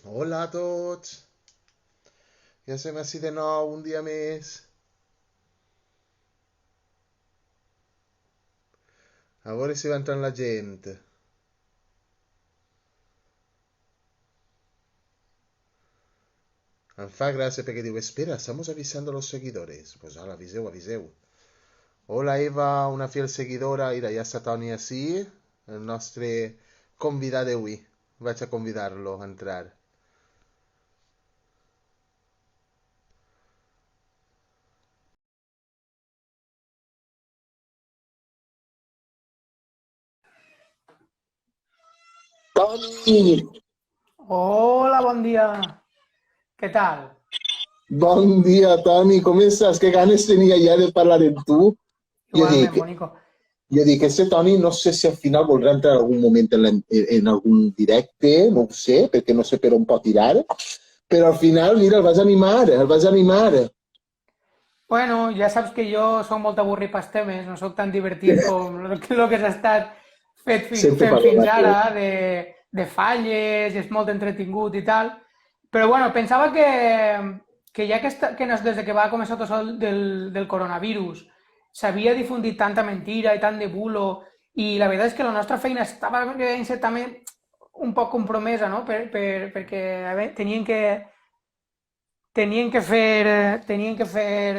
Hola a tots! Ja som així de nou, un dia més. A veure si va entrant la gent. Em fa gràcia perquè diu, espera, estamos avisando a los seguidores. Pues ala, aviseu, aviseu. Hola Eva, una fiel seguidora. Mira, ja està Toni així, el nostre convidat d'avui. Vaig a convidar-lo a entrar. Toni, Hola, bon dia. Què tal? bon dia, Toni, com estàs? Que ganes tenia ja de parlar amb tu. Jo Igualment, dic, bonico. jo dic, este Toni no sé si al final voldrà entrar en algun moment en algun directe, no ho sé, perquè no sé per on pot tirar, però al final, mira, el vas animar, el vas animar. Bueno, ja saps que jo soc molt avorrit pels temes, no sóc tan divertit com el que s'ha estat Sempre fent parlo fins de ara, de falles, és molt entretingut i tal. Però bueno, pensava que ja que des de que va començar tot això del coronavirus s'havia difundit tanta mentira i tant de bulo, i la veritat és que la nostra feina estava veient-se també un poc compromesa, no? Perquè a veure, tenien que fer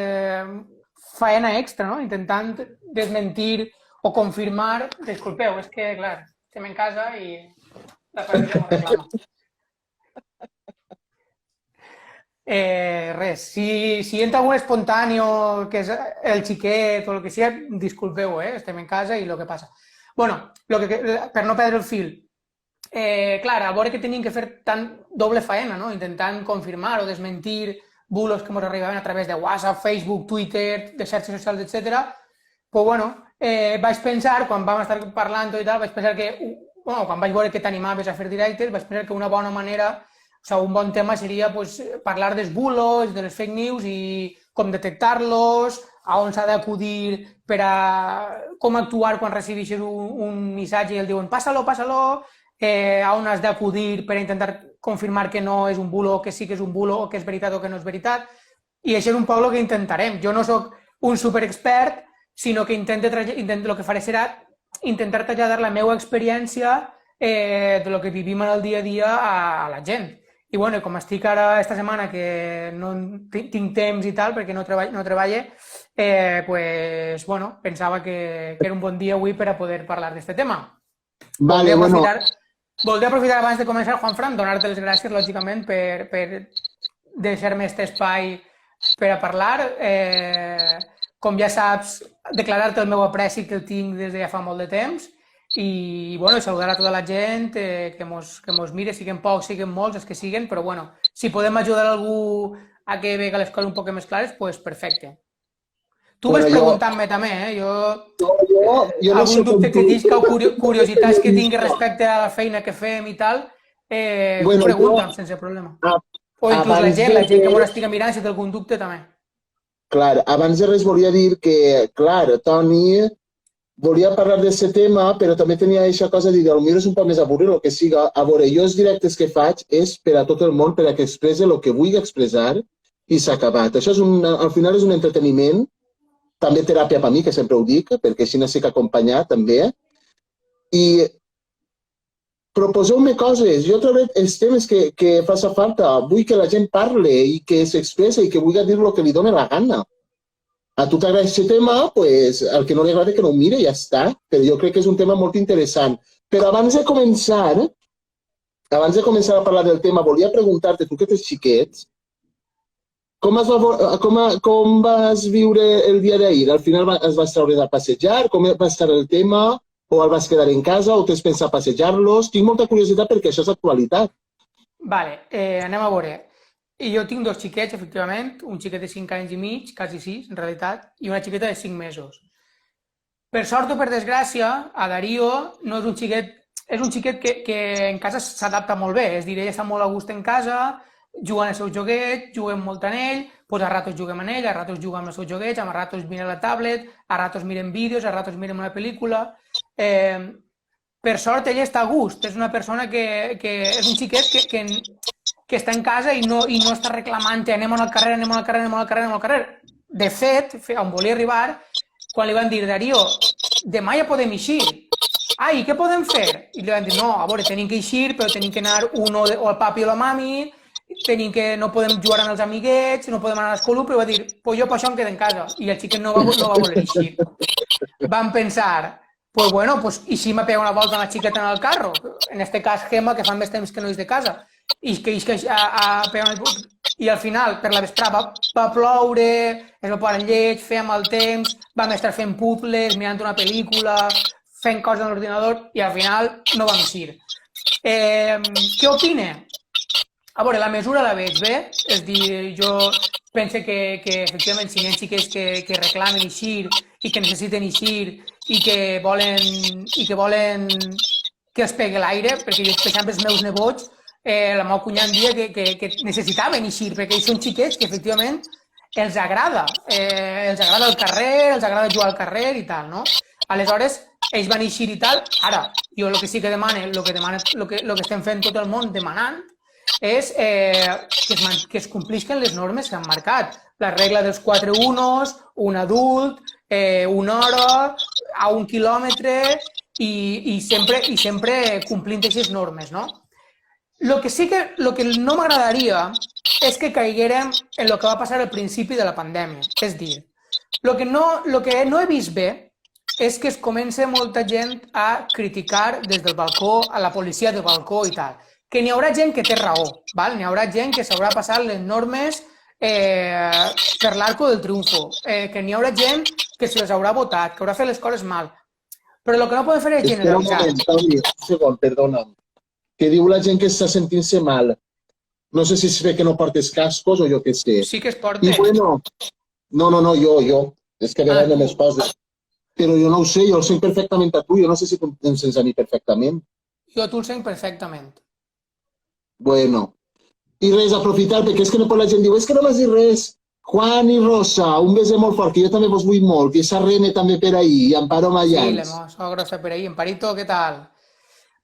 faena extra, no? Intentant desmentir o confirmar. Disculpeu, és que, clar, estem en casa i la parella m'ho reclama. Res, si entra algun espontáneo, que és el xiquet o el que sigui, disculpeu, estem en casa i el que passa. Bueno, per no perdre el fil, clar, a veure que tenien que fer tan doble faena, no? Intentant confirmar o desmentir bulos que ens arribaven a través de WhatsApp, Facebook, Twitter, de xarxes socials, etc. Pues bueno, vaig pensar, quan vam estar parlant i tal, vaig pensar que, bueno, quan vaig veure que t'animaves a fer directes, vaig pensar que una bona manera, o sigui, un bon tema seria pues, parlar dels bulos, de les fake news i com detectar-los, a on s'ha d'acudir per a com actuar quan recibeixes un missatge i el diuen passa-lo, passa-lo, a on has d'acudir per a intentar confirmar que no és un bulo, que sí que és un bulo, o que és veritat o que no és veritat. I això és un poc el que intentarem. Jo no sóc un superexpert, sinó que el que faré serà intentar traslladar la meva experiència de lo que vivim en el dia a dia a la gent. I bueno, com estic ara esta setmana que no tinc temps i tal, perquè no treballe, pues, bueno, pensava que era un bon dia avui per a poder parlar d'aquest tema. Vale, bueno, Voldria aprofitar abans de començar, Juanfran, donar-te les gràcies, lògicament, per deixar-me aquest espai per a parlar. Com ja saps, declarar-te el meu apreci, que el tinc des de ja fa molt de temps, i bueno, saludar a tota la gent que mos mire, siguen pocs, siguen molts, els que siguen, però bueno, si podem ajudar algú a que vegi les coses un poc més clares, pues perfecte. Tu vas bueno, preguntant-me també, jo jo no algun sé com dubte que tu, tisca o curiositats que tingui periodista. respecte a la feina que fem i tal, Bueno, jo, pregunta'm sense problema. a- O inclús abans la de gent que res, m'ho estigui mirant, si té algun dubte també. clar, abans de res volia dir que, clar, Toni, volia parlar d'aquest tema, però també tenia aquesta cosa de dir, potser és un poc més avorrit el que siga. A veure, jo els directes que faig és per a tot el món, per a que expresse el que vull expressar i s'ha acabat. Això és al final és un entreteniment, també teràpia per mi, que sempre ho dic, perquè així no sé que acompanyar també. I proposeu-me coses, jo trobo els temes que faça falta. Vull que la gent parle i que s'expresse i que vulgui dir el que li dóna la gana. A tu t'agrada aquest tema, pues, al que no li agrada que no ho mire i ja està. Però jo crec que és un tema molt interessant. Però abans de començar a parlar del tema, volia preguntar-te, tu que tens xiquets, com vas viure el dia d'ahir? Al final es vas treure de passejar? Com va estar el tema? O el vas quedar en casa? O tens pensat passejar-los? Tinc molta curiositat perquè això és actualitat. Vale, anem a veure. I jo tinc dos xiquets, efectivament, un xiquet de 5 anys i mig, quasi 6, en realitat, i una xiqueta de 5 mesos. Per sort o per desgràcia, a Darío no és un xiquet, és un xiquet que en casa s'adapta molt bé, és a dir, ell està molt a gust en casa, juga en el seu joguet, juguem molt en ell, doncs a ratos juguem en ell, a ratos juga amb els seus joguets, a ratos mira la tablet, a ratos mirem vídeos, a ratos mirem una pel·lícula. Per sort ell està a gust, és una persona que és un xiquet que que està en casa i no està reclamant anem al carrer, anem al carrer, anem al carrer, anem al carrer. De fet, on volia arribar, quan li van dir, Darío, demà ja podem eixir. Ah, i què podem fer? I li van dir, no, a veure, tenim que eixir, però tenim que anar o el papi o la mami, no podem jugar amb els amiguets, no podem anar a l'escola, però va dir, pues jo per això em quedo en casa. I el xiquet no va voler eixir. Van pensar, pues bueno, pues i si me pega una volta amb la xiqueta en el carro? En este cas, Gemma, que fa més temps que no és de casa. I al final, per la vesprada, va ploure, es va posar lleig, fèiem el temps, vam estar fent puzzles, mirant una pel·lícula, fent coses a l'ordinador i al final no vam eixir. Què opina? A veure, la mesura la veig bé, és dir, jo penso que efectivament si hi ha xiquets que reclamen eixir i que necessiten eixir i que volen que els pegui l'aire, perquè jo, per exemple, els meus nebots, la meva cunyada em dia que necessitaven eixir, perquè ells són xiquets que efectivament els agrada el carrer, els agrada jugar al carrer i tal, no? Aleshores, ells van eixir i tal. Ara, jo el que sí que demano, el que estem fent tot el món demanant, és que es complisquen les normes que han marcat. La regla dels 4 unos, un adult, una hora, a 1 quilòmetre i sempre complint aquestes normes, no? El que no m'agradaria és que caiguérem en el que va passar al principi de la pandèmia. És dir, el que no he vist bé és que es comença molta gent a criticar des del balcó, a la policia del balcó i tal. Que n'hi haurà gent que té raó, val? N'hi haurà gent que s'haurà passat les normes per l'arco del triunfo, que n'hi haurà gent que se les haurà votat, que haurà fet les coses mal. Però el que no podem fer és generalitzar. Espera un moment, Toni, un segon, perdona'm. Que diu la gent que està sentint-se mal. No sé si es ve que no portes cascos o jo què sé. Sí que es porten. I bueno, no, jo. És que a vegades només poses. Però jo no ho sé, jo el sent perfectament a tu. Jo no sé si tu em sents a mi perfectament. Jo tu el sent perfectament. Bueno. I res, aprofitar, perquè és que la gent diu, és que no m'has dit res. Juan i Rosa, un beset molt fort, que jo també vos vull molt, que esa Rene també per ahí, i Amparo Mayans. Sí, la sogra està per ahí. Amparito, què tal?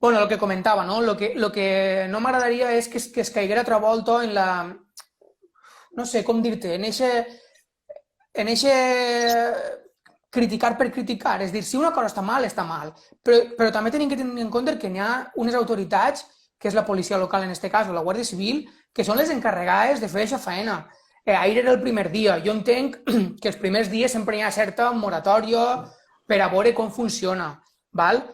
Bueno, el que comentava, no? Lo que no m'agradaria és que es caiguera altra volta en la... No sé com dir-te, en eixe criticar per criticar. És dir, si una cosa està mal, està mal. Però també tenim que tenir en compte que hi ha unes autoritats, que és la policia local en aquest cas, o la Guàrdia Civil, que són les encarregades de fer aquesta feina. Ahir era el primer dia. Jo entenc que els primers dies sempre hi ha certa moratòria per a veure com funciona, val?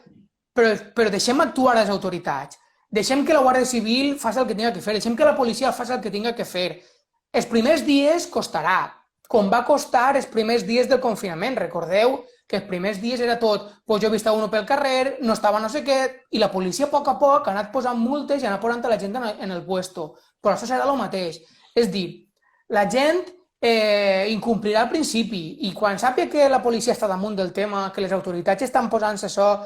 Però deixem actuar les autoritats, deixem que la Guàrdia Civil faci el que tinga que fer, deixem que la policia faci el que tinga que fer. Els primers dies costarà, com va costar els primers dies del confinament. Recordeu que els primers dies era tot, doncs jo he vist a uno pel carrer, no estava no sé què, i la policia a poc ha anat posant multes i ha anat posant la gent en el puesto. Però això serà el mateix. És dir, la gent incomplirà al principi i quan sàpiga que la policia està damunt del tema, que les autoritats estan posant-se això,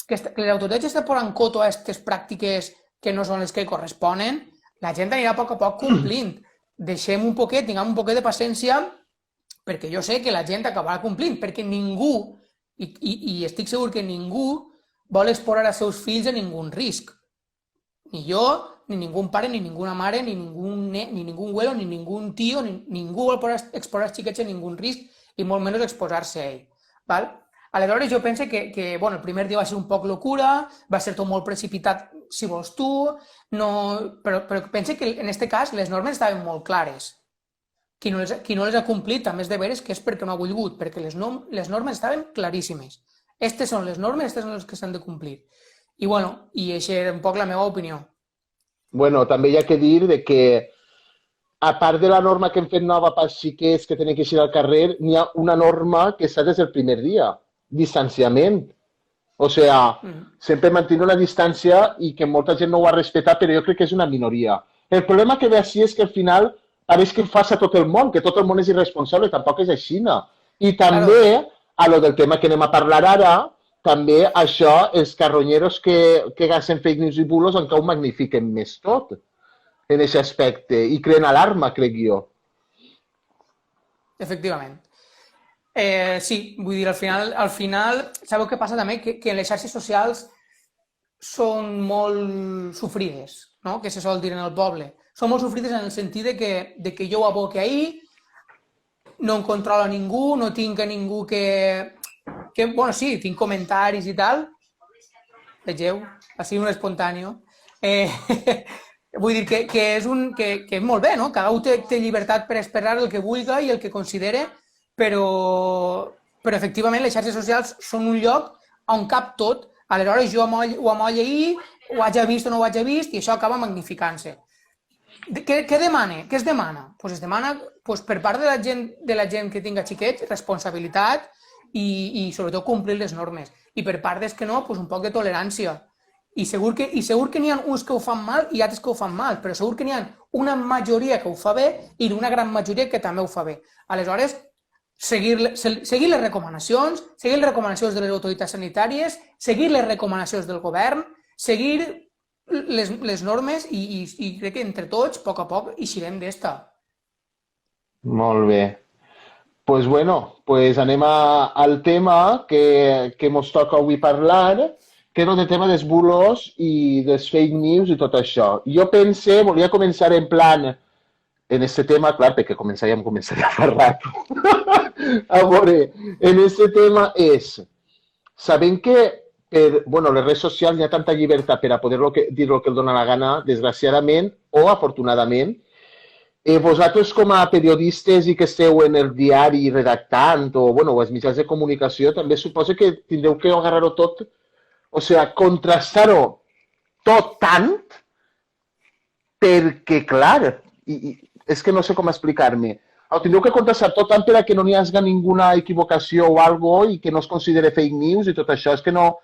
que les autoritats estan posant coto a aquestes pràctiques que no són les que corresponen, la gent anirà a poc complint. Deixem un poquet, tinguem un poquet de paciència, perquè jo sé que la gent acabarà complint, perquè ningú, i estic segur que ningú, vol exposar els seus fills a ningú risc. Ni jo, ni ningú pare, ni ninguna mare, ni ningú abuelo, ni ningú tio, ningú vol exposar els xiquets a ningú risc i molt menys exposar-se a ell. Val? Aleshores, jo penso que el primer dia va ser un poc locura, va ser tot molt precipitat, si vols tu, però penso que en aquest cas les normes estaven molt clares. Qui no les ha complit també és de veres que és perquè no ha volgut, perquè les normes estaven claríssimes. Aquestes són les normes, aquestes són les que s'han de complir. I això és un poc la meva opinió. Bueno, també hi ha que dir que, a part de la norma que hem fet nova pels xiquets que tenen que eixir al carrer, n'hi ha una norma que està des del primer dia. Distanciament. O sigui, sempre mantenir una distància i que molta gent no ho ha respetat, però jo crec que és una minoria. El problema que ve així és que al final pareix que ho faça tot el món, que tot el món és irresponsable, tampoc és així. I també, a lo del tema que anem a parlar ara, també això, els carronyeros que gasten fake news i bulos encara ho magnifiquen més tot en aquest aspecte i creen alarma, crec jo. Efectivament. Sí, vull dir, al final, sabeu què passa també? Que les xarxes socials són molt sofrides, no? Que se sol dir en el poble. Són molt sofrides en el sentit de que jo ho aboque ahir, no em controla ningú, no tinc a ningú bueno, sí, tinc comentaris i tal. Vegeu, ha sigut un espontani. Vull dir que és molt bé, no? Cada un té llibertat per expressar el que vulgui i el que considere, però efectivament les xarxes socials són un lloc on cap tot. Aleshores jo ho amoll ahir, ho hagi vist o no ho hagi vist, i això acaba magnificant-se. Què demana? Què es demana? Es demana per part de la gent que tinga xiquets responsabilitat i sobretot complir les normes. I per part dels que no, un poc de tolerància. I segur que n'hi ha uns que ho fan mal i altres que ho fan mal, però segur que n'hi ha una majoria que ho fa bé i una gran majoria que també ho fa bé. Aleshores, seguir les recomanacions de les autoritats sanitàries, seguir les recomanacions del govern, seguir les normes i crec que entre tots, a poc, eixirem d'esta. Molt bé. Pues bueno, anem al tema que mos toca avui parlar, que és el tema dels bulos i dels fake news i tot això. Jo volia començar en plan, en aquest tema, clar, perquè començaríem a parlar. A veure, en aquest tema és, sabent que per les redes socials hi ha tanta llibertat per a poder dir el que el dona la gana, desgraciadament o afortunadament, vosaltres com a periodistes i que esteu en el diari redactant o els mitjans de comunicació, també suposo que tindreu que agarrar-ho tot, o sigui, contrastar-ho tot tant, perquè, clar, és que no sé com explicar-me, tindreu que contrastar tot tant per a que no n'hi hagi ninguna equivocació o alguna i que no es considere fake news i tot això. És que no,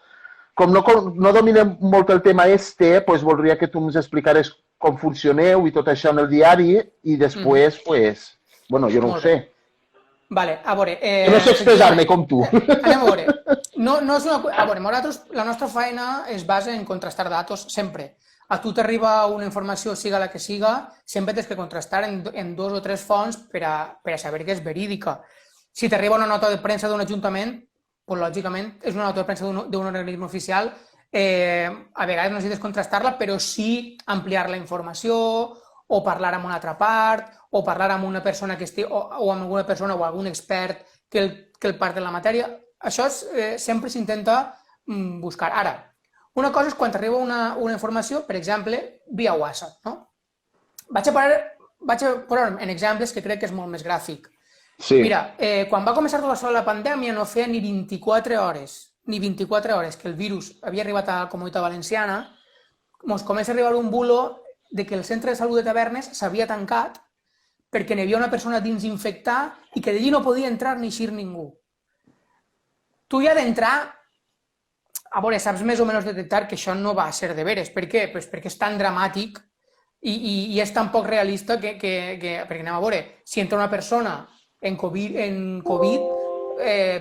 com no dominem molt el tema doncs voldria que tu ens explicares com funcioneu i tot això en el diari i després, jo no ho sé. Vale, a veure... No sé expressar-me com tu. Anem a veure. A veure, nosaltres, la nostra feina es basa en contrastar datos sempre. A tu t'arriba una informació, siga la que siga, sempre tens que contrastar en 2 o 3 fonts per a saber que és verídica. Si t'arriba una nota de premsa d'un ajuntament, lògicament és una nota de premsa d'un organisme oficial, a vegades no necessites contrastar-la, però sí ampliar la informació o parlar amb una altra part o parlar amb una persona que estigui o amb alguna persona o algun expert que el part de la matèria. Això sempre s'intenta buscar. Ara, una cosa és quan arriba una informació, per exemple, via WhatsApp, no? Vaig a posar en exemples que crec que és molt més gràfic. Sí. Mira, quan va començar tota la pandèmia no feia ni 24 hores que el virus havia arribat a la Comunitat Valenciana, ens comença a arribar un bulo de que el centre de salut de Tavernes s'havia tancat perquè n'hi havia una persona dins infectada i que d'allí no podia entrar ni eixir ningú. Tu ja d'entrar, a veure, saps més o menys detectar que això no va ser de veres. Per què? Pues perquè és tan dramàtic i és tan poc realista perquè anem a veure, si entra una persona en Covid,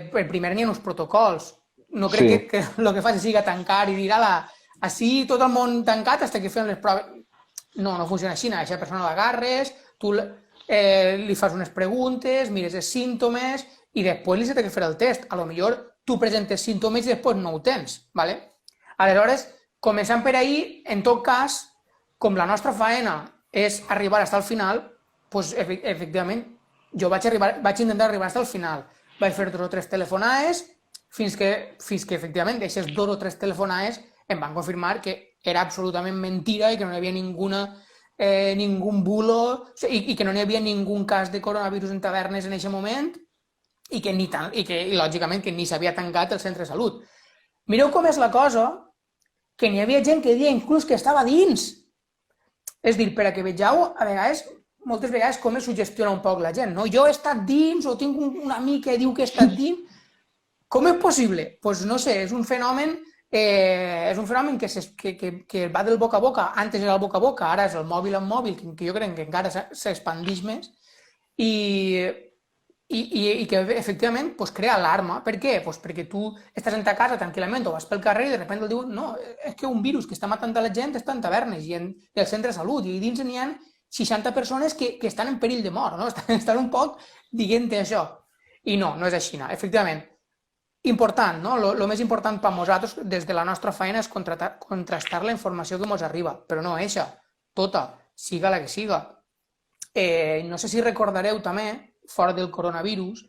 primer n'hi ha uns protocols. No crec que el que faci sigui tancar i dir, així tot el món tancat fins que fem les proves. No funciona així. A aquesta persona l'agarres, tu li fas unes preguntes, mires els símptomes i després li s'ha de fer el test. A lo millor tu presentes símptomes i després no ho tens. Aleshores, començant per ahir, en tot cas, com la nostra faena és arribar fins al final, doncs, efectivament, jo vaig intentar arribar fins al final. Vaig fer 2 o 3 telefonades fins que efectivament, d'aquestes 2 o 3 telefonades em van confirmar que era absolutament mentira i que no hi havia ningún bulo i que no hi havia ningú cas de coronavirus en Tavernes en aquest moment i que, lògicament, que ni s'havia tancat el centre de salut. Mireu com és la cosa, que n'hi havia gent que deia inclús que estava dins. És dir, per a que vegeu, moltes vegades com es suggestiona un poc la gent, no? Jo he estat dins o tinc un amic que diu que he estat dins. Com és possible? Doncs no sé, és un fenomen que va del boca a boca. Antes era el boca a boca, ara és el mòbil en mòbil, que jo crec que encara s'expandeix més i que efectivament crea alarma. Per què? Perquè tu estàs en ta casa tranquil·lament o vas pel carrer i de sobte el diuen no, és que un virus que està matant a la gent està en Tavernes i en el centre de salut i dins n'hi ha 60 persones que estan en perill de mort, no? Estan un poc dient això. I no és així. Efectivament, important, no? El més important per nosaltres des de la nostra feina és contrastar la informació que ens arriba, però no això. tota, siga la que siga. No sé si recordareu també, fora del coronavirus,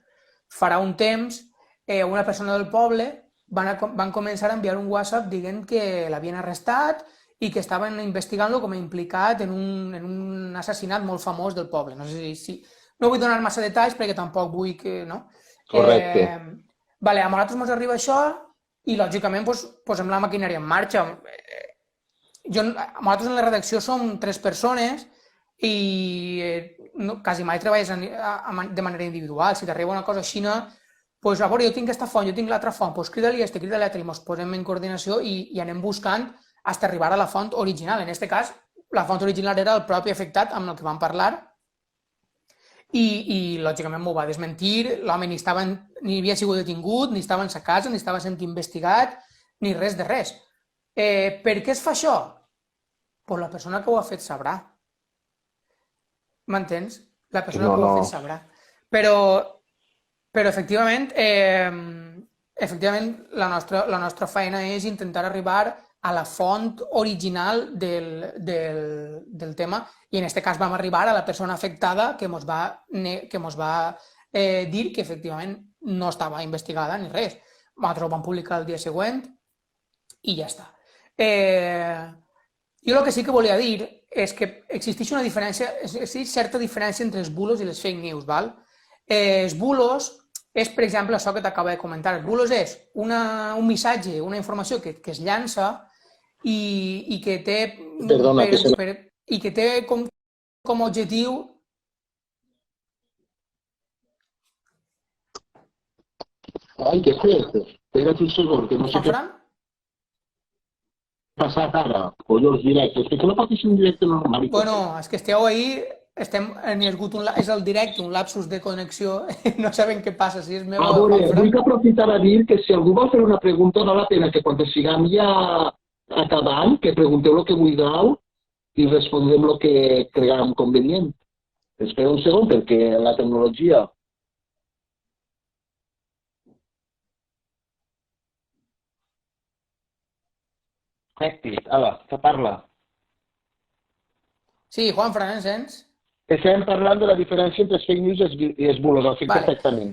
farà un temps, una persona del poble van començar a enviar un WhatsApp dient que l'havien arrestat i que estaven investigant-lo com a implicat en un assassinat molt famós del poble. No sé si... No vull donar massa detalls perquè tampoc vull que... No? Correcte. Vale, a nosaltres ens arriba això i, lògicament, posem la maquinària en marxa. Nosaltres en la redacció som 3 persones i quasi mai treballes de manera individual. Si t'arriba una cosa així, doncs, a veure, jo tinc aquesta font, jo tinc l'altra font, doncs crida-li este, crida-li l'altre, i ens posem en coordinació i anem buscant fins a arribar a la font original. En aquest cas, la font original era el propi afectat amb el que vam parlar i lògicament m'ho va desmentir. L'home ni havia sigut detingut, ni estava en sa casa, ni estava sent investigat, ni res de res. Per què es fa això? Pues la persona que ho ha fet sabrà. M'entens? La persona que ho ha fet sabrà. Però efectivament, la nostra feina és intentar arribar a la font original del tema i en aquest cas vam arribar a la persona afectada que ens va dir que efectivament no estava investigada ni res. Nosaltres ho vam publicar el dia següent i ja està. Jo el que sí que volia dir és que existeix certa diferència entre els bulos i les fake news. Els bulos és, per exemple, això que t'acabo de comentar. Els bulos és un missatge, una informació que es llança i que té... Perdona, i que té com a objectiu... Ai, què fet? Espera't un segon, que no sé què ha passat ara. Collons, directes. Que no pot ser un directe normal. Bueno, és que esteu ahí... és el directe, un lapsus de connexió, no sabem què passa, si és meu o veure, vull aprofitar a dir que si algú vol fer una pregunta val la pena que quan siguem ja acabant, que pregunteu el que vulgueu i respondrem el que creguem convenient. Espera un segon perquè la tecnologia... Èxit, ala, que parla. Sí, Juanfran, ens sents? Estem parlant de la diferència entre els fake news i els bulos, ho fico perfectament.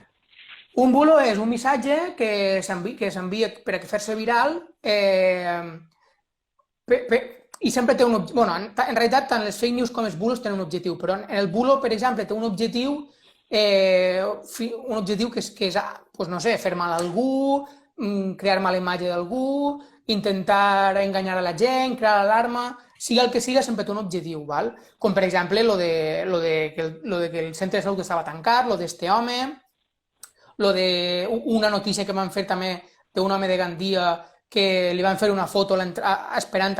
Un bulo és un missatge que s'envia per a fer-se viral i sempre té un objectiu. Bueno, en realitat, tant les fake news com els bulos tenen un objectiu, però el bulo, per exemple, té un objectiu que és, no sé, fer mal a algú, crear mala imatge d'algú, intentar enganyar a la gent, crear alarma... Siga el que siga, sempre té un objectiu, val? Com per exemple lo de que el centre de salut estava tancat, lo d'este home, lo de una notícia que van fer també d'un home de Gandia que li van fer una foto esperant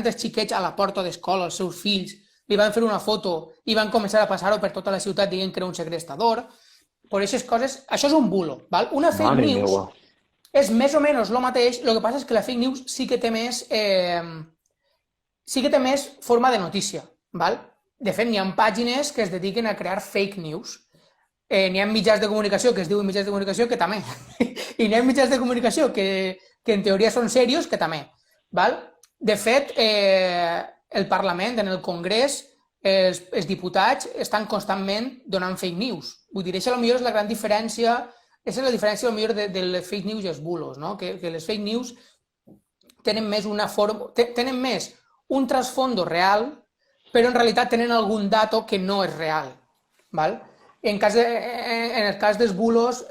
els xiquets a la porta d'escola, els seus fills, li van fer una foto i van començar a passar-ho per tota la ciutat dient que era un segrestador. Per aquestes coses, això és un bulo, val? Una fake news és més o menys el mateix, el que passa és que la fake news sí que té més forma de notícia. Val? De fet, n'hi ha pàgines que es dediquen a crear fake news. N'hi ha mitjans de comunicació que es diuen mitjans de comunicació que també. I n'hi ha mitjans de comunicació que en teoria són serios que també. Val? De fet, el Parlament, en el Congrés, els diputats estan constantment donant fake news. Vull dir, això potser és la gran diferència, és la diferència potser de les fake news i els bulos, no? Que les fake news tenen més una forma, tenen més un trasfondo real, però en realitat tenen algun dato que no és real. Val? En el cas dels bulos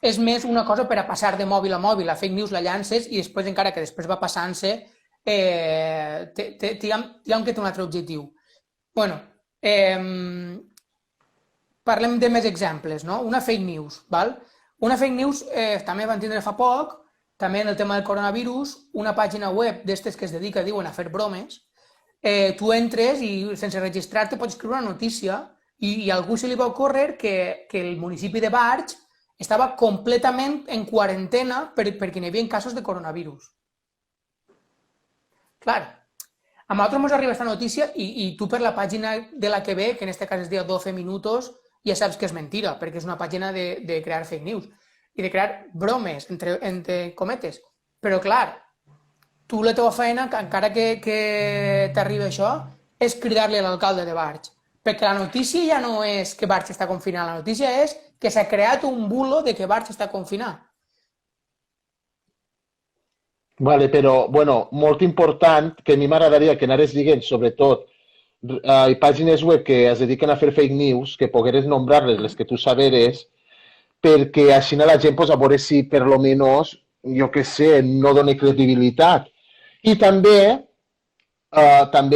és més una cosa per a passar de mòbil a mòbil. La fake news la llances i després, encara que després va passant-se, diguem que té un altre objectiu. Bueno, parlem de més exemples, no? Una fake news, val? Una fake news també van tindre fa poc, també en el tema del coronavirus, una pàgina web d'estes que es dedica, diuen, a fer bromes. Tu entres i sense registrar-te pots escriure una notícia i a algú se li va ocórrer que el municipi de Barx estava completament en quarantena perquè hi havia casos de coronavirus. Clar, a nosaltres ens arriba aquesta notícia i tu per la pàgina de la que ve, que en aquest cas es diu 12 minutos, ja saps que és mentira, perquè és una pàgina de crear fake news i de crear bromes, entre cometes. Però clar, tu la teva feina, encara que t'arribi això, és cridar-li a l'alcalde de Barx. Perquè la notícia ja no és que Barx està confinat, la notícia és que s'ha creat un bulo de que Barx està confinat. Vale, però, bueno, molt important, que a mi m'agradaria que anares dient, sobretot, pàgines web que es dediquen a fer fake news, que pogueres nombrar-les, les que tu saberes, perquè així la gent pues, a veure si per lo menos, jo que sé, no dona credibilitat. I també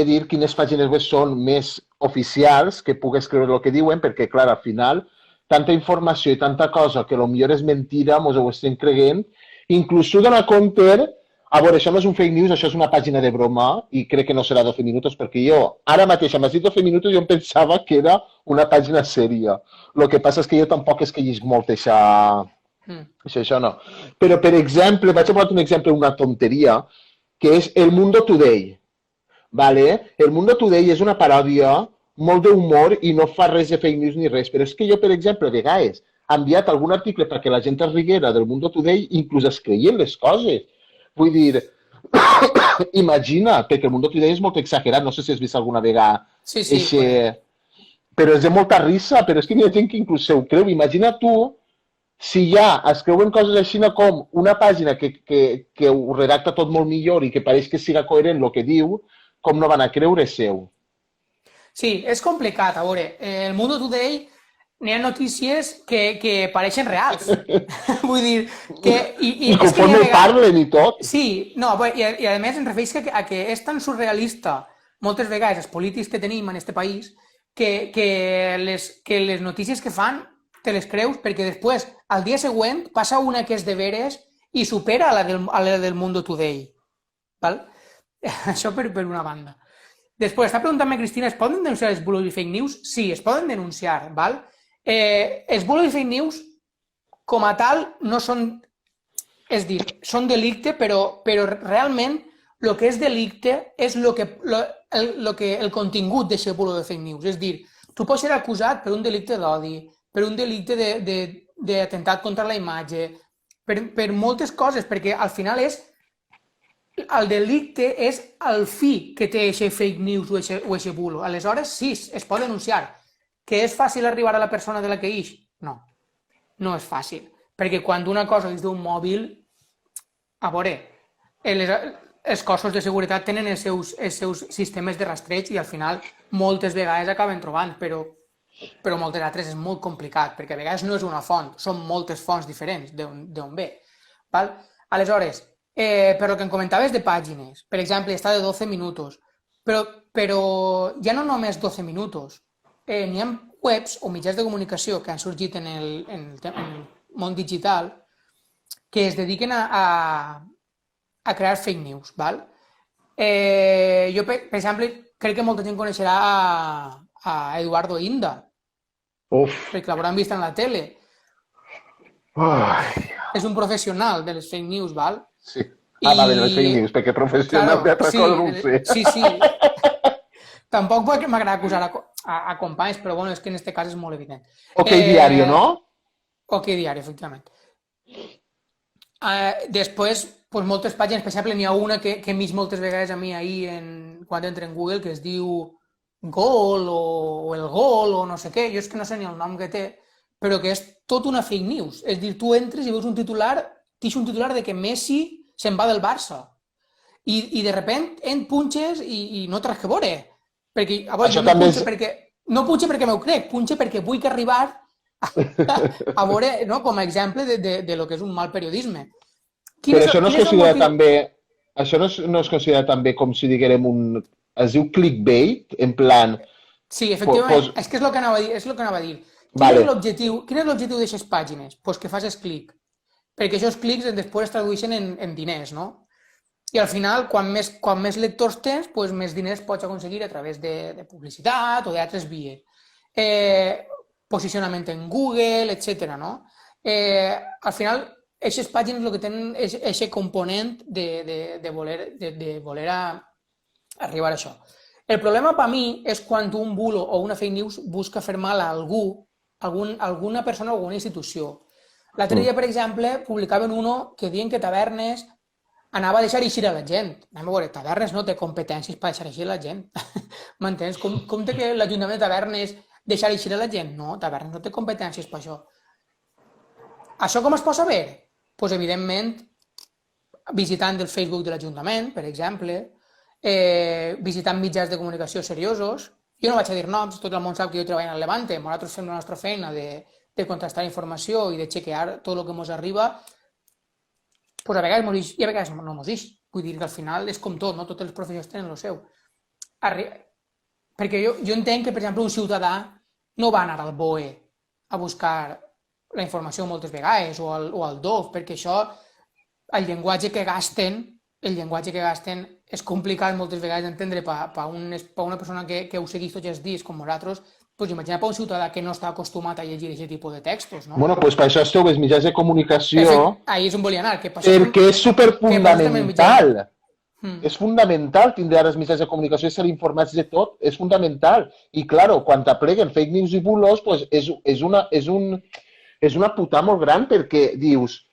dir quines pàgines web són més oficials, que pugues creure el que diuen, perquè, clar, al final, tanta informació i tanta cosa que potser és mentira, mos ho estem creient, inclús dona compte. A veure, això no és un fake news, això és una pàgina de broma i crec que no serà 12 minuts perquè jo, ara mateix, m'has dit 12 minuts i jo em pensava que era una pàgina sèria. El que passa és que jo tampoc és que llisc molt això no. Però, per exemple, vaig a posar un exemple, una tonteria, que és El Mundo Today. Vale? El Mundo Today és una paròdia molt d'humor i no fa res de fake news ni res, però és que jo, per exemple, a vegades he enviat algun article perquè la gent es riguera del Mundo Today i inclús es creien les coses. Vull dir, imagina, perquè el Mundo Today és molt exagerat, no sé si has vist alguna vegada. Sí. Però és de molta risa, però és que hi ha gent que inclús se ho creu. Imagina tu si ja es creuen coses així com una pàgina que ho redacta tot molt millor i que pareix que siga coherent el que diu, com no van a creure seu. Sí, és complicat. A veure, el Mundo Today n'hi ha notícies que pareixen reals. Vull dir que... I conforme parlen i tot. Sí, no, i a més em refereix a que és tan surrealista moltes vegades els polítics que tenim en aquest país que les notícies que fan te les creus perquè després, al dia següent, passa una que és de veres i supera a la del Mundo Today. Val? Això per una banda. Després, està preguntant-me, Cristina, es poden denunciar els bulos i fake news? Sí, es poden denunciar, val? Els bulos i fake news, com a tal, no són... És dir, són delicte, però realment el que és delicte és el contingut d'aquest bulo de fake news. És dir, tu pots ser acusat per un delicte d'odi, per un delicte d'atemptat contra la imatge, per moltes coses, perquè al final el delicte és el fi que té aquest fake news o aquest bulo. Aleshores, sí, es pot denunciar. Que és fàcil arribar a la persona de la que ix? No, no és fàcil. Perquè quan una cosa és d'un mòbil, a veure, els cossos de seguretat tenen els seus sistemes de rastreig i al final moltes vegades acaben trobant, però moltes altres és molt complicat, perquè a vegades no és una font, són moltes fonts diferents d'on ve. Val? Aleshores, per el que em comentaves de pàgines, per exemple, està de 12 minuts, però ja no només 12 minuts, n'hi ha webs o mitjans de comunicació que han sorgit en el món digital que es dediquen a crear fake news, val? Jo, per exemple, crec que molta gent coneixerà a Eduardo Inda, perquè l'hauran vist en la tele. És un professional de les fake news, val? Sí. Vale, de les fake news, perquè professional d'altra cosa no ho sé. Sí. Tampoc m'agrada acusar a companys, però bueno, és que en aquest cas és molt evident. OK Diario, no? OK Diario, efectivament. Després, doncs moltes pàgines, per exemple, n'hi ha una que he vist moltes vegades a mi ahir quan entro en Google, que es diu Gol o El Gol o no sé què, jo és que no sé ni el nom que té, però que és tot una fake news. És dir, tu entres i veus un titular, t'ix un titular de que Messi se'n va del Barça. I de repente punxes i no té res que veure. Perquè, a veure, no punxe perquè m'ho crec, punxe perquè vull arribar a veure, no, com a exemple de lo que és un mal periodisme. Però això no es considera també... Això no es considera també com si diguérem un... Es diu clickbait, en plan... Sí, efectivament, és que és el que anava a dir. Quin és l'objectiu d'aixes pàgines? Doncs que facis clic. Perquè aquests clics després es tradueixen en diners, no? I al final, quan més lectors tens, doncs més diners pots aconseguir a través de publicitat o d'altres vies. Posicionament en Google, etc. No? Al final, aquestes pàgines el que tenen és aquest component de voler arribar a això. El problema per mi és quan un bulo o una fake news busca fer mal a alguna persona o alguna institució. L'altre dia, per exemple, publicaven uno que diuen que tavernes anava a deixar eixir a la gent. Anem a veure, Tavernes no té competències per deixar eixir a la gent. M'entens? Com té que l'Ajuntament de Tavernes deixar eixir a la gent? No, Tavernes no té competències per això. Això com es pot saber? Doncs evidentment visitant el Facebook de l'Ajuntament, per exemple, visitant mitjans de comunicació seriosos. Jo no vaig a dir noms, tot el món sap que jo treballo en el Levante, nosaltres fem la nostra feina de contrastar informació i de chequear tot el que ens arriba, doncs a vegades mos i a vegades no mos ix. Vull dir que al final és com tot, no? Totes les professions tenen el seu. Perquè jo entenc que, per exemple, un ciutadà no va anar al BOE a buscar la informació moltes vegades o al DOF, perquè això, el llenguatge que gasten és complicat moltes vegades d'entendre per una persona que ho segueix tots els dies com nosaltres. Doncs imagina per un ciutadà que no està acostumat a llegir aquest tipus de textos, no? Bueno, pues per això esteu els mitjans de comunicació... Ahí és on volia anar. Perquè és superfundamental. És fundamental tindre ara els mitjans de comunicació i ser informats de tot. És fundamental. I, claro, quan t'apleguen fake news i bulos, pues és una putada molt gran perquè dius...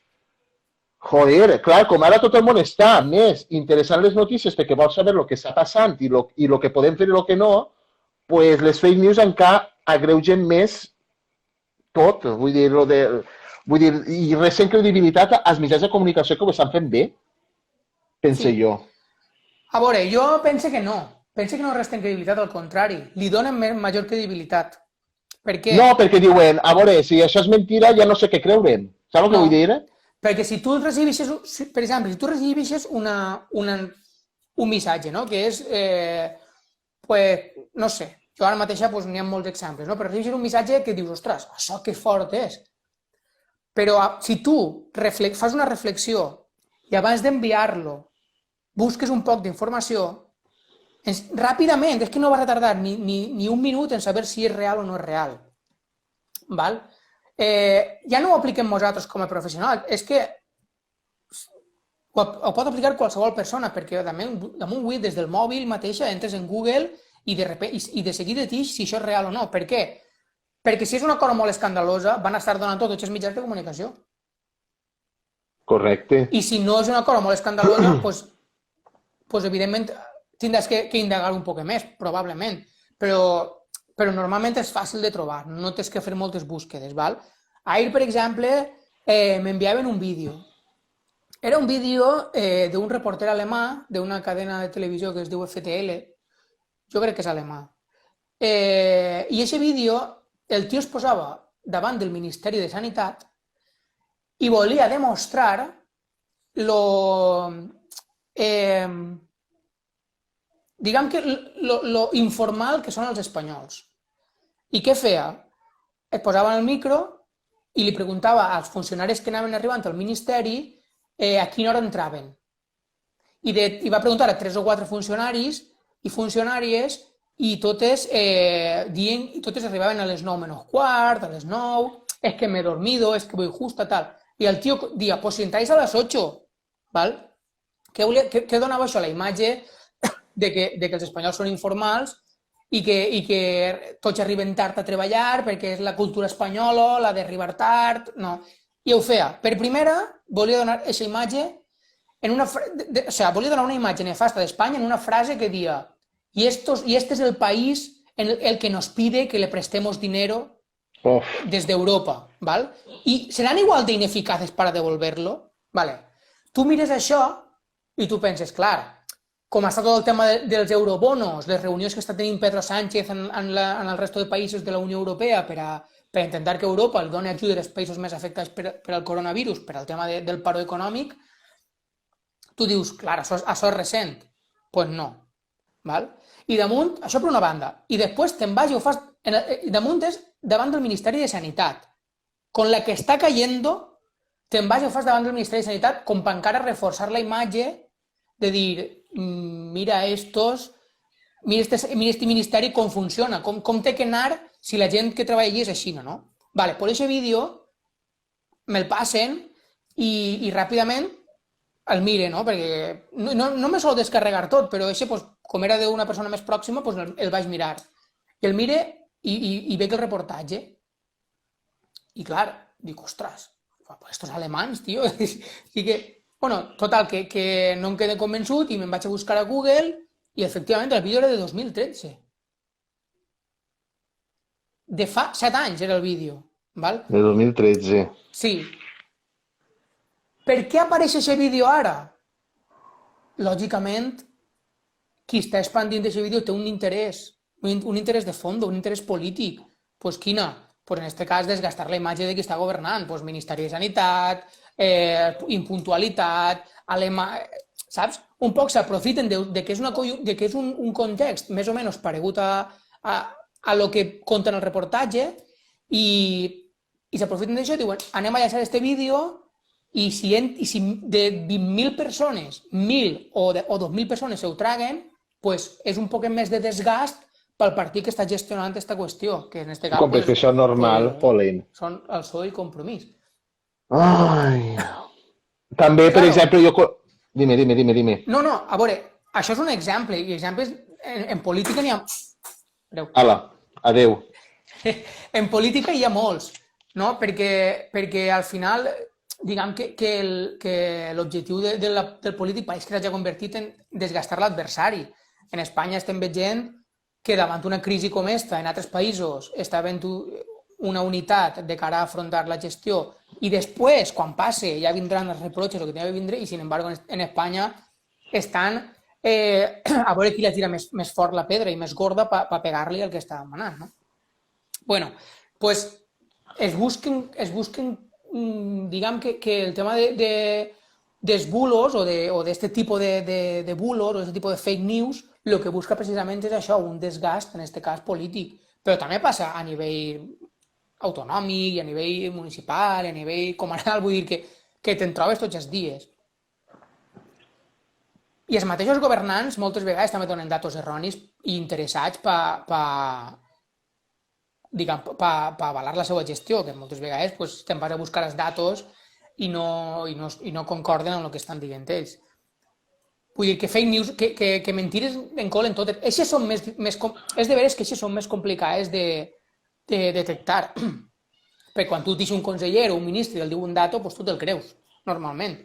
Joder, clar, com ara tot el món està més interessant les notícies perquè vol saber el que està passant i el que podem fer i el que no, pues les fake news encara agreugen més tot. Vull dir, i recent credibilitat als mitjans de comunicació que ho estan fent bé, pense jo. A veure, jo pense que no. Pense que no resten credibilitat, al contrari. Li donen major credibilitat. Per què? No, perquè diuen, a veure, si això és mentira ja no sé què creure'n. Saps el que vull dir? Perquè si tu recibeixes, per exemple, si tu recibeixes un missatge, no? Que és, pues, no sé, jo ara mateixa pues, n'hi ha molts exemples, no? Però recibeixes un missatge que dius, ostres, això que fort és. Però si tu fas una reflexió i abans d'enviar-lo busques un poc d'informació, ràpidament, és que no vas a tardar ni un minut en saber si és real o no és real. Val? Ja no ho apliquem nosaltres com a professionals, és que ho pot aplicar qualsevol persona, perquè damunt avui des del mòbil mateixa entres en Google i de seguida et dix si això és real o no. Per què? Perquè si és una cosa molt escandalosa van estar donant tots els mitjans de comunicació. Correcte. I si no és una cosa molt escandalosa, doncs evidentment tindràs que indagar un poc més, probablement. Però normalment és fàcil de trobar, no tens que fer moltes búsquedes, val? Ahir, per exemple, m'enviaven un vídeo. Era un vídeo d'un reporter alemà d'una cadena de televisió que es diu FTL, jo crec que és alemà. I aquest vídeo, el tio es posava davant del Ministeri de Sanitat i volia demostrar diguem que lo informal que són els espanyols. I què feia? Et posava en el micro i li preguntava als funcionaris que anaven arribant al Ministeri a quina hora entraven. I va preguntar a 3 o 4 funcionaris i funcionàries i totes arribaven a les 9 menys quart, a les 9, es que me he dormido, es que voy justa, tal. I el tio dia, pues si entráis a les 8, val? Què donava això? La imatge de que els espanyols són informals i que tots arriben tard a treballar perquè és la cultura espanyola, la d'arribar tard, no. I ho feia. Per primera, volia donar aquesta imatge volia donar una imatge nefasta d'Espanya en una frase que dia y este es el país en el que nos pide que le prestemos dinero desde Europa, ¿vale? Y serán igual de ineficaces para devolverlo, ¿vale? Tu mires això i tu penses, clar, com està tot el tema dels eurobonos, les reunions que està tenint Pedro Sánchez en el resto de països de la Unió Europea per intentar que Europa li doni ajuda als països més afectats per al coronavirus, per al tema del paro econòmic, tu dius, clar, això és recent. Doncs no. Val? I damunt, això per una banda, i després te'n vas i ho fas, damunt és davant del Ministeri de Sanitat. Con la que està cayendo, te'n vas i ho fas davant del Ministeri de Sanitat com per encara reforçar la imatge de dir, mira este ministeri com funciona, com té que anar si la gent que treballa allí és així, no? Vale, per aquest vídeo me'l passen i ràpidament el mire, no? Perquè no me sol descarregar tot, però això, com era d'una persona més pròxima, el vaig mirar. I el mire i veig el reportatge. I clar, dic, ostres, estos alemanys, tio, Bueno, total, que no em quedé convençut i me'n vaig a buscar a Google i efectivament el vídeo era de 2013. De fa 7 anys era el vídeo, val? De 2013. Sí. Per què apareix aquest vídeo ara? Lògicament, qui està expandint aquest vídeo té un interès de fons, un interès polític. Pues quina? Pues en este cas desgastar la imatge de qui està governant. Pues Ministeri de Sanitat, impuntualitat, saps? Un poc s'aprofiten de que és un context més o menys paregut a lo que conta en el reportatge i s'aprofiten d'això i diuen anem a llançar este vídeo i si de 20.000 persones, 1.000 o 2.000 persones se ho traguen, pues és un poc més de desgast pel partit que està gestionant aquesta qüestió, que en este cas... Com perquè això és normal, Polin. Són el PSOE i Compromís. Ai... També, per exemple, jo... Dime. No, a veure, això és un exemple, i exemples en política n'hi ha... Ala, adeu. En política hi ha molts, no? Perquè al final, diguem que l'objectiu del polític pareix que s'hagi convertit en desgastar l'adversari. En Espanya estem veient que davant una crisi com esta, en altres països, està havent una unitat de cara a afrontar la gestió i després, quan passe, ja vindran els reproches o que tenen que vindre i, sin embargo, en Espanya estan a veure qui la tira més fort la pedra i més gorda per pegar-li el que està demanant, no? Bueno, pues es busquen diguem que el tema dels bulos o d'este tipus de bulos o d'aquest tipus de fake news el que busca precisament és això, un desgast, en aquest cas polític, però també passa a nivell autonòmic, i a nivell municipal, i a nivell comunal, vull dir que te'n trobes tots els dies. I els mateixos governants moltes vegades també donen datos erronis i interessats per avalar la seva gestió, que moltes vegades pues, te'n vas a buscar els datos i no concorden amb el que estan dient ells. Vull dir que fake news, que mentires en colen totes. Eixes són és de veres que eixes són més complicades de detectar. Perquè quan tu deixes un conseller o un ministre i el diu un dato, doncs tu te'l creus, normalment.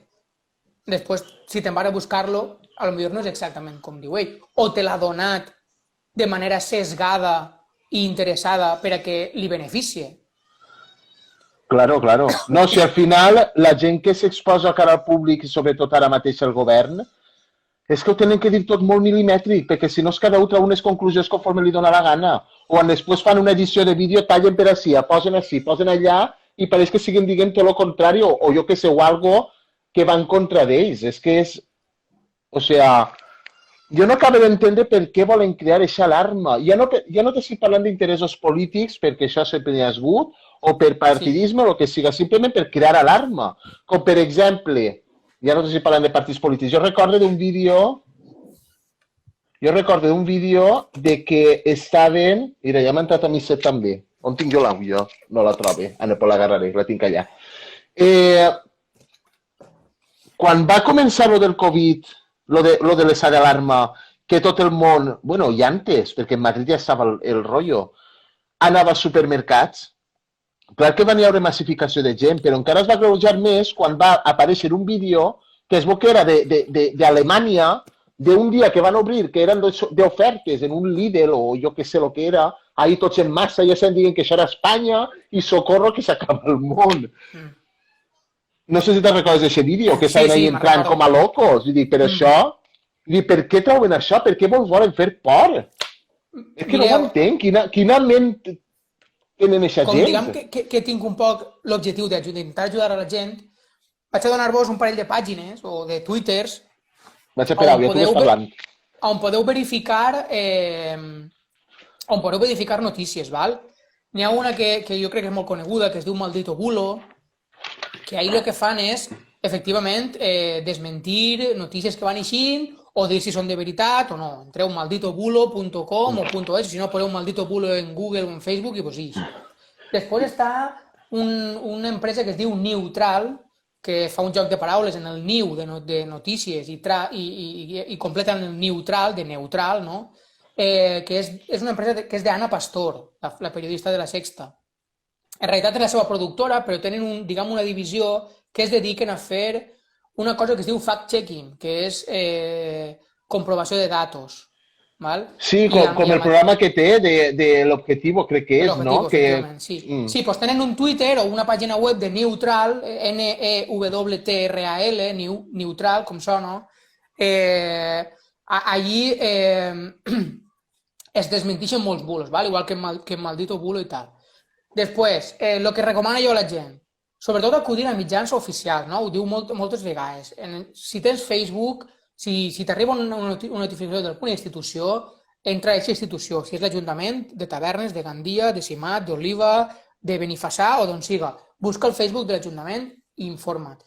Després, si te'n vas a buscar-lo, potser no és exactament com diu ell. O te l'ha donat de manera sesgada i interessada per a que li beneficie. Claro. No, si al final la gent que s'exposa cara al públic i sobretot ara mateix el govern és que ho tenen que dir tot molt milimètric, perquè si no és cada un treu unes conclusions conforme li dóna la gana. O després fan una edició de vídeo, tallen per ací, posen ací, posen allà, i pareix que siguen dient tot el contrari, o jo que sé, o algo que va en contra d'ells. És que és... O sea, jo no acabo d'entendre per què volen crear aquesta alarma. Ja no t'estic parlant d'interessos polítics, perquè això sempre hi ha hagut, o per partidisme, o el que siga, simplement per crear alarma. Com, per exemple... Ja no estic parlant de partits polítics. Jo recordo d'un vídeo de que estaven... Mira, ja m'ha entrat a mi set també. On tinc jo l'àudio? No la trobo. Ara, pues l'agarraré, la tinc allà. Quan va començar lo del Covid, lo de l'estat d'alarma, que tot el món... Bueno, i antes, perquè en Madrid ja estava el rotllo, anava als supermercats. Clar que va haver massificació de gent, però encara es va agreujar més quan va aparèixer un vídeo que es veu que era d'Alemanya, d'un dia que van obrir, que eren d'ofertes en un Lidl o jo que sé el que era, ahí tots en massa, ja estan dient que això era Espanya i socorro que s'acaba el món. No sé si te'n recordes d'aquest vídeo, que estaven ahí entrant com a locos. I dic, per això, per què treuen això? Per què volen fer por? És que no ho entenc. Quina ment... tenen aquesta gent. Com diguem que tinc un poc l'objectiu d'intentar ajudar a la gent, vaig a donar-vos un parell de pàgines o de twitters vaig a pegar, ja tu vas parlant. On podeu verificar notícies, val? N'hi ha una que jo crec que és molt coneguda, que es diu Maldito Bulo, que ahir el que fan és, efectivament, desmentir notícies que van eixint o dir si són de veritat o no. Entreu malditobulo.com o .es, si no poseu Maldito Bulo en Google o en Facebook i vos ix. Després està una empresa que es diu Neutral, que fa un joc de paraules en el niu de notícies i completa en el neutral, de neutral, no? Que és una empresa que és d'Anna Pastor, la periodista de La Sexta. En realitat és la seva productora, però tenen una divisió que es dediquen a fer una cosa que es diu fact-checking, que és comprovació de datos, ¿val? Sí, I com el programa que té de l'Objectivo, crec que el és, no? objetivo, efectivament, sí. Sí, pues tenen un Twitter o una pàgina web de Neutral, Newtral, Neutral, com sona. Allí es desmenteixen molts bulos, ¿vale? Igual que maldito bulo i tal. Després, el que recomano jo a la gent, sobretot acudir a mitjans oficials, no? Ho diu moltes vegades. Si tens Facebook, si t'arriba una notificació d'alguna institució, entra a aquesta institució, si és l'Ajuntament de Tavernes, de Gandia, de Simat, d'Oliva, de Benifassà o d'on siga. Busca el Facebook de l'Ajuntament i informa't.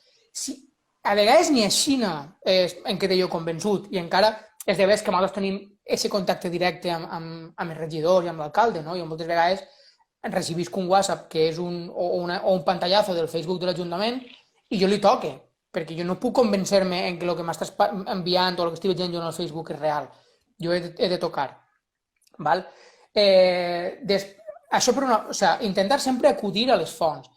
A vegades ni així en quedé jo convençut i encara és de veres que nosaltres tenim aquest contacte directe amb el regidor i amb l'alcalde, no? Jo moltes vegades recibisc un WhatsApp que és o un pantallazo del Facebook de l'Ajuntament i jo li toque, perquè jo no puc convencer-me en que el que m'estàs enviant o el que estic veient jo en el Facebook és real. Jo he de tocar. ¿Val? Això intentar sempre acudir a les fonts.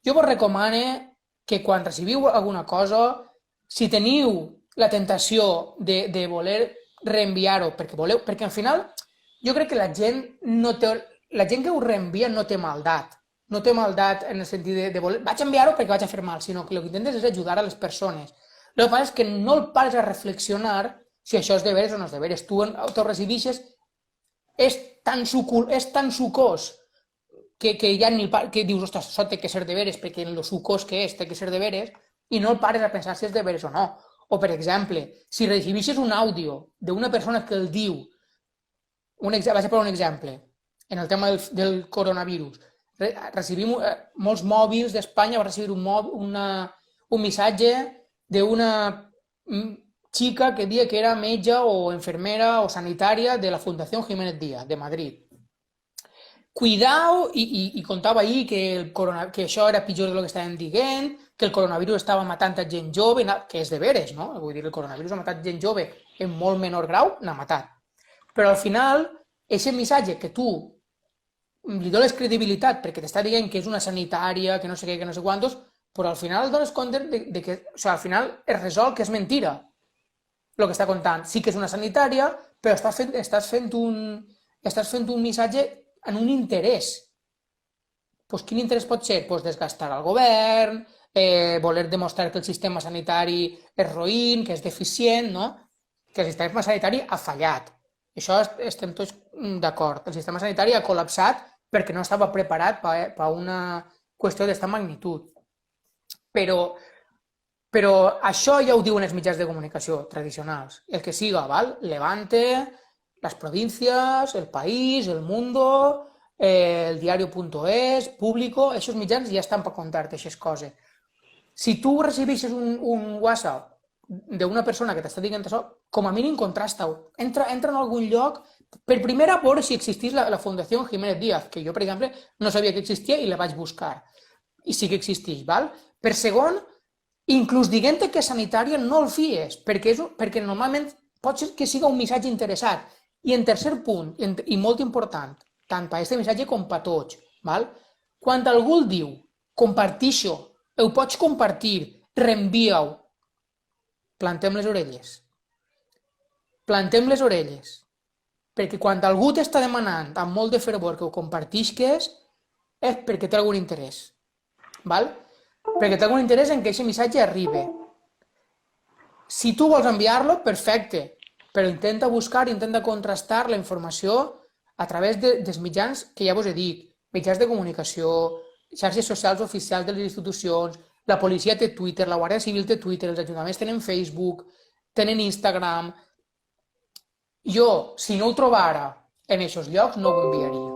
Jo vos recomano que quan recibiu alguna cosa, si teniu la tentació de voler reenviar-ho perquè al final jo crec que la gent que ho reenvia no té maldat. No té maldat en el sentit de voler... Vaig enviar-ho perquè vaig a fer mal, sinó que el que intentes és ajudar a les persones. El que passa és que no el pares a reflexionar si això és de veres o no és de veres. Tu t'ho recibixes, és tan sucós que ja que dius, ostres, això té que ser de veres, perquè en lo sucós que és té que ser de veres, i no el pares a pensar si és de veres o no. O, per exemple, si recibixes un àudio d'una persona que el diu, vaig a posar un exemple, en el tema del coronavirus, recibim molts mòbils d'Espanya, va recibir un missatge d'una chica que deia que era metge o enfermera o sanitària de la Fundació Jiménez Díaz, de Madrid. Cuidao, i contava ahir que això era pitjor del que estaven dient, que el coronavirus estava matant a gent jove, que és de veres, no? Vull dir, el coronavirus ha matat gent jove en molt menor grau, n'ha matat. Però al final, aquest missatge que tu li dones credibilitat perquè t'està dient que és una sanitària, que no sé què, que no sé quantos, però al final dones compte de que, al final es resol que és mentira el que està contant. Sí que és una sanitària, però estàs fent un missatge en un interès. Pues quin interès pot ser? Pues desgastar el govern, voler demostrar que el sistema sanitari és roïn, que és deficient, no? Que el sistema sanitari ha fallat. Això estem tots d'acord. El sistema sanitari ha col·lapsat perquè no estava preparat per a una qüestió d'esta magnitud. Però això ja ho diuen els mitjans de comunicació tradicionals. El que siga, val? Levante, las provincias, El País, El Mundo, el diario.es, Público, aquests mitjans ja estan per contar-te aquestes coses. Si tu recibeixes un WhatsApp d'una persona que t'està dient això, com a mínim contrasta-ho. Entra en algun lloc, per primera, veure si existís la Fundació Jiménez Díaz, que jo, per exemple, no sabia que existia i la vaig buscar. I sí que existeix, val? Per segon, inclús dient-te que és sanitària, no el fies, perquè normalment pot ser que siga un missatge interessat. I en tercer punt, i molt important, tant per aquest missatge com per tots, val? Quan algú el diu, compartixo, ho pots compartir, reenvia-ho, plantem les orelles. Plantem les orelles. Perquè quan algú t'està demanant amb molt de fervor que ho compartisques, és perquè té algun interès. Val? Perquè té algun interès en que aquest missatge arribi. Si tu vols enviar-lo, perfecte, però intenta buscar, intenta contrastar la informació a través dels mitjans que ja vos he dit, mitjans de comunicació, xarxes socials oficials de les institucions, la policia té Twitter, la Guàrdia Civil té Twitter, els ajuntaments tenen Facebook, tenen Instagram. Jo, si no ho trobara en aquests llocs, no ho enviaria.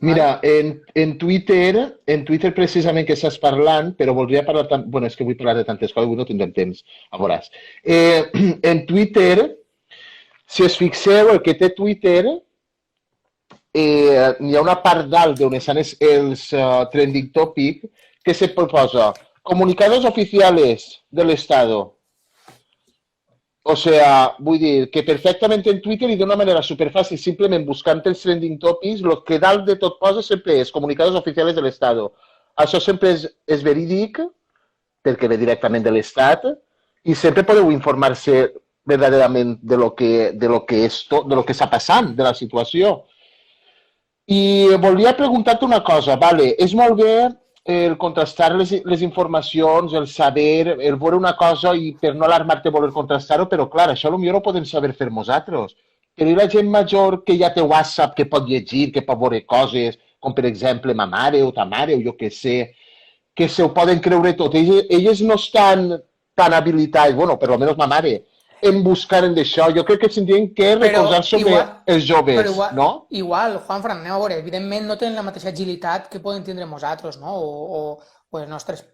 Mira, en Twitter precisament que estàs parlant, però voldria parlar... Bueno, és que vull parlar de tantes coses, avui no tindrem temps, a veuràs. En Twitter, si us fixeu, el que té Twitter, hi ha una part dalt d'on estan els trending topic que se proposa comunicados oficiales del Estado. O sea, vull dir que perfectament en Twitter i d'una manera superfàcil, simplement buscant els trending topics, el que dalt de tot posa sempre és comunicados oficiales del Estado. Això sempre és verídic, perquè ve directament de l'Estat, y siempre podeu informar-se verdaderament de lo que està passant, de la situació. I volia preguntar-te una cosa, vale, és molt bé el contrastar les informacions, el saber, el veure una cosa i per no alarmar-te voler contrastar-ho, però clar, això potser ho podem saber fer nosaltres. Però la gent major que ja té WhatsApp, que pot llegir, que pot veure coses, com per exemple ma mare o ta mare o jo que sé, que se ho poden creure tot. Elles no estan tan habilitats, bueno, per almenys ma mare, en buscar en d'això. Jo crec que s'hauríem que recolzar sobre els joves, no? Igual, Juanfran, anem a veure, evidentment no tenen la mateixa agilitat que poden tindre nosaltres, no? O els nostres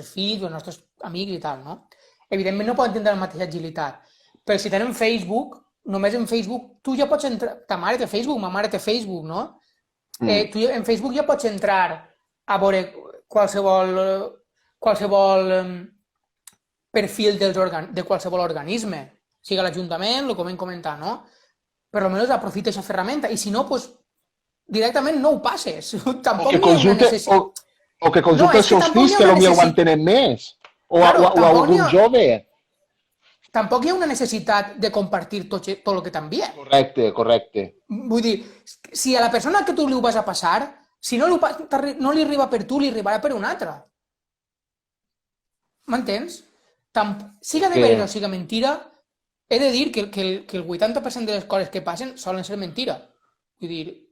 fills o els nostres amics i tal, no? Evidentment no poden tindre la mateixa agilitat, però si tenen Facebook, només en Facebook, tu ja pots entrar, ta mare té Facebook, ma mare té Facebook, no? Tu en Facebook ja pots entrar a veure qualsevol perfil de qualsevol organisme, sigui l'Ajuntament, el que vam comentar, no? Per almenys aprofita aquesta ferramenta, i si no, doncs, directament no ho passes. Tampoc o que consulte els seus fills, que potser ho entenen més, o algun jove. Tampoc hi ha una necessitat de compartir tot el que t'envia. Correcte. Vull dir, si a la persona que tu li ho vas a passar, si no li arriba per tu, li arribarà per un altre. M'entens? Siga de veres o siga mentira, he de dir que el 80% de les coses que passen solen ser mentira. Vull dir,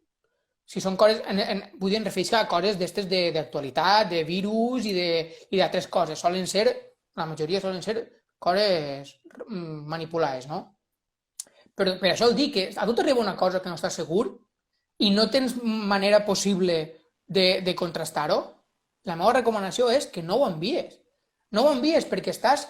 si són coses, vull dir, em refereixo a coses d'estes d'actualitat, de virus i d'altres coses. La majoria solen ser coses manipulades, no? Però per això el dic que a tu t'arriba una cosa que no estàs segur i no tens manera possible de contrastar-ho, la meva recomanació és que no ho envies. No ho envies perquè estàs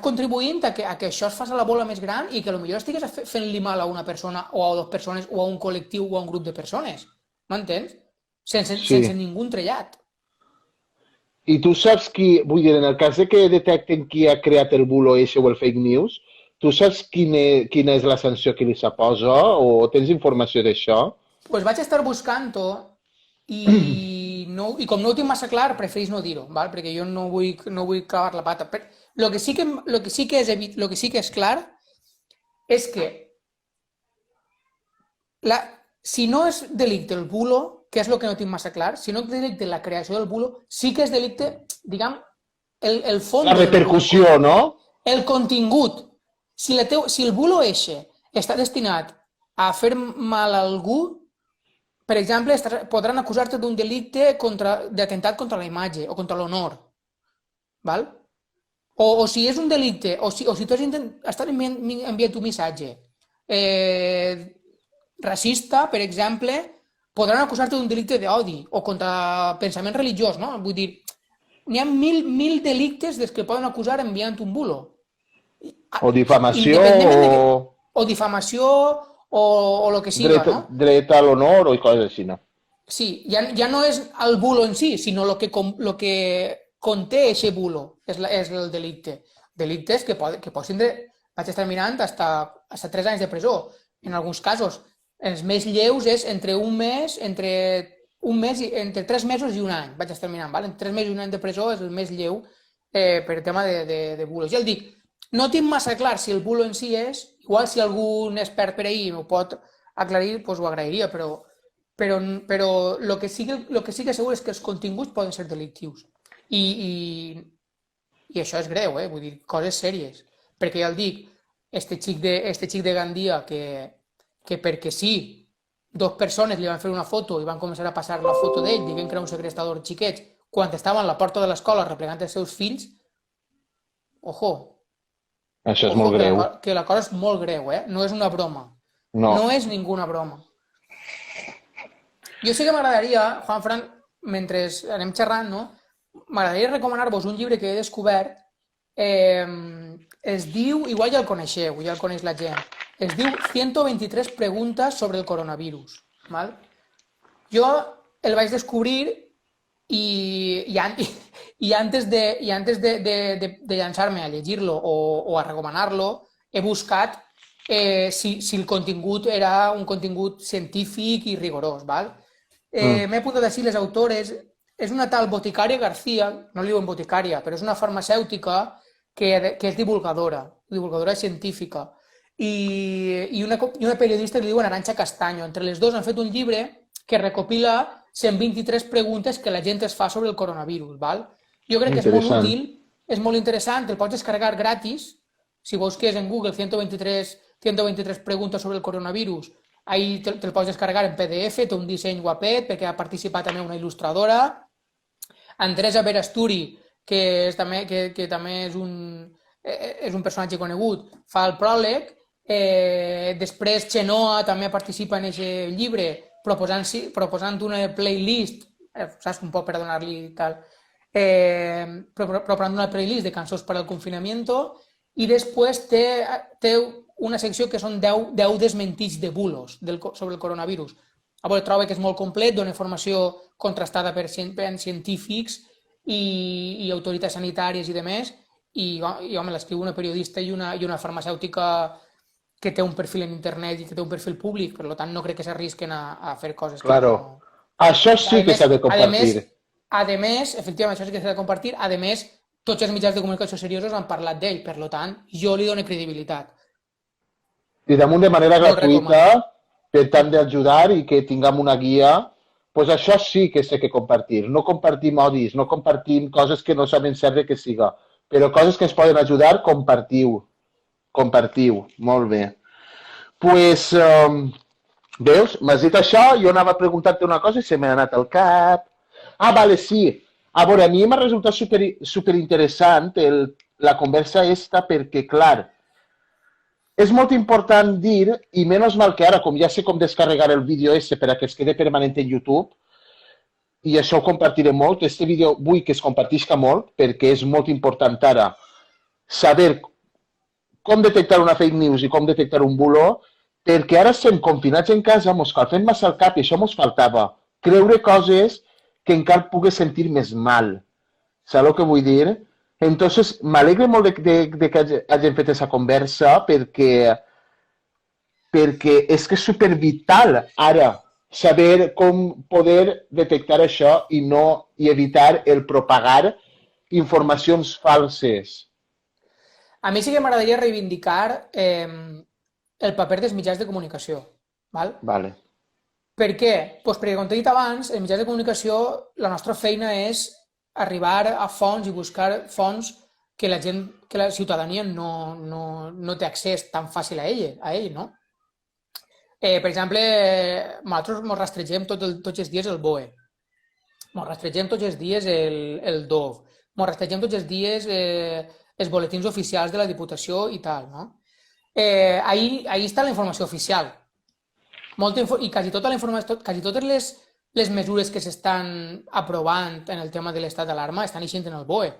contribuint a que això es faci la bola més gran i que potser estigues fent-li mal a una persona o a dues persones o a un col·lectiu o a un grup de persones. M'entens? Sense ningú trellat. I tu saps vull dir, en el cas de que detecten qui ha creat el bulo o el fake news, tu saps quina és la sanció que li s'aposa o tens informació d'això? Doncs vaig estar buscant-ho i com no ho tinc massa clar, preferís no dir-ho, perquè jo no vull clavar la pata. El que sí que és clar és que si no és delicte el bulo, que és el que no tinc massa clar, si no és delicte la creació del bulo, sí que és delicte, diguem, el fons... La repercussió, no? El contingut. Si el bulo eixe està destinat a fer mal a algú, per exemple, podran acusar-te d'un delicte d'atemptat contra la imatge o contra l'honor. O si és un delicte, o si tu estàs enviant un missatge racista, per exemple, podran acusar-te d'un delicte d'odi o contra pensament religiós, no? Vull dir, n'hi ha mil delictes des que poden acusar enviant un bulo. O difamació o difamació o el que sigui, no? Dret a l'honor o coses així, no? Sí, ja no és el bulo en si, sinó el que conté aquest bulo és el delicte. Delictes que pots tindre, vaig estar mirant, fins a 3 anys de presó. En alguns casos, els més lleus és entre 3 mesos i un any, vaig estar mirant, entre 3 mesos i un any de presó és el més lleu per tema de bulos. Ja el dic, no tinc massa clar si el bulo en si és, igual si algun expert per ahir m'ho pot aclarir, doncs ho agrairia, però el que sí que segur és que els continguts poden ser delictius. I això és greu, vull dir, coses sèries. Perquè ja el dic, este xic de Gandia que perquè sí, 2 persones li van fer una foto i van començar a passar la foto d'ell, dient que era un segrestador xiquet, quan estava a la porta de l'escola replegant els seus fills, ojo. Això és molt greu. Que la cosa és molt greu, no és una broma. No és ninguna broma. Jo sí que m'agradaria, Juanfran, mentre anem xerrant, no? M'agradaria recomanar-vos un llibre que he descobert. Es diu, igual ja el coneixeu, ja el coneix la gent, es diu 123 preguntes sobre el coronavirus. Jo el vaig descobrir i antes de llançar-me a llegir-lo o a recomanar-lo, he buscat si el contingut era un contingut científic i rigorós. M'he apuntat així les autores. és una tal Boticària García, no li diuen boticària, però és una farmacèutica que és divulgadora científica, i una periodista que li diuen Arantxa Castaño. Entre les dues han fet un llibre que recopila 123 preguntes que la gent es fa sobre el coronavirus. Val? Jo crec que és molt útil, és molt interessant, el pots descarregar gratis, si busques en Google 123 preguntes sobre el coronavirus, ahí te'l pots descarregar en PDF, té un disseny guapet, perquè ha participat també una il·lustradora. Andrés Averasturi, que també és un personatge conegut, fa el pròleg. Després Xenoa també participa en aquest llibre proposant una playlist, saps, un poc per donar-li tal, proposant una playlist de cançons per al confinamiento, i després té una secció que són 10 desmentits de bulos sobre el coronavirus. Trobo que és molt complet, dona informació contrastada per científics i autoritats sanitàries i demés, i home, l'escriu una periodista i una farmacèutica que té un perfil en internet i que té un perfil públic, per tant no crec que s'arrisquen a fer coses. Claro. Això sí que s'ha de compartir. A més, efectivament, això sí que s'ha de compartir. A més, tots els mitjans de comunicació seriosos han parlat d'ell, per tant, jo li dono credibilitat. I damunt de manera gratuïta, per tant d'ajudar i que tinguem una guia, doncs això sí que s'ha de compartir. No compartim odis, no compartim coses que no saben servir que siga, però coses que ens poden ajudar, compartiu. Compartiu, molt bé. Doncs, veus, m'has dit això, jo anava a preguntar-te una cosa i se m'ha anat al cap. Vale, sí. A veure, a mi m'ha resultat superinteressant la conversa esta perquè, clar, és molt important dir, i menys mal que ara, com ja sé com descarregar el vídeo ese per a que es quede permanent en YouTube, i això ho compartiré molt, este vídeo vull que es compartisca molt, perquè és molt important ara saber com detectar una fake news i com detectar un bulo, perquè ara estem confinats en casa, ens calfem massa el cap i això ens faltava. Creure coses que encara pugui sentir més mal. Saps el que vull dir? Entonces, m'alegre molt de que hagin fet aquesta conversa perquè és que és supervital ara saber com poder detectar això i evitar el propagar informacions falses. A mi sí que m'agradaria reivindicar el paper dels mitjans de comunicació. Val? Vale. Per què? Pues perquè, com t'he dit abans, els mitjans de comunicació, la nostra feina és arribar a fonts i buscar fonts que la ciutadania no té accés tan fàcil a ell, no? Per exemple, nosaltres ens rastregem tots els dies el BOE, ens rastregem tots els dies el DOV, ens rastregem tots els dies els boletins oficials de la Diputació i tal, no? Ahí està la informació oficial. I quasi totes les mesures que s'estan aprovant en el tema de l'estat d'alarma estan eixint en el BOE.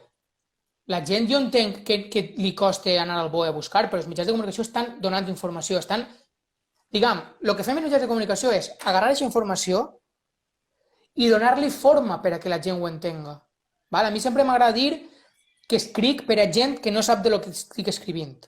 La gent, jo entenc que li costa anar al BOE a buscar, però els mitjans de comunicació estan donant informació, diguem, el que fem els mitjans de comunicació és agarrar aquesta informació i donar-li forma per a que la gent ho entenga. A mi sempre m'agrada dir que escric per a gent que no sap de lo que estic escrivint.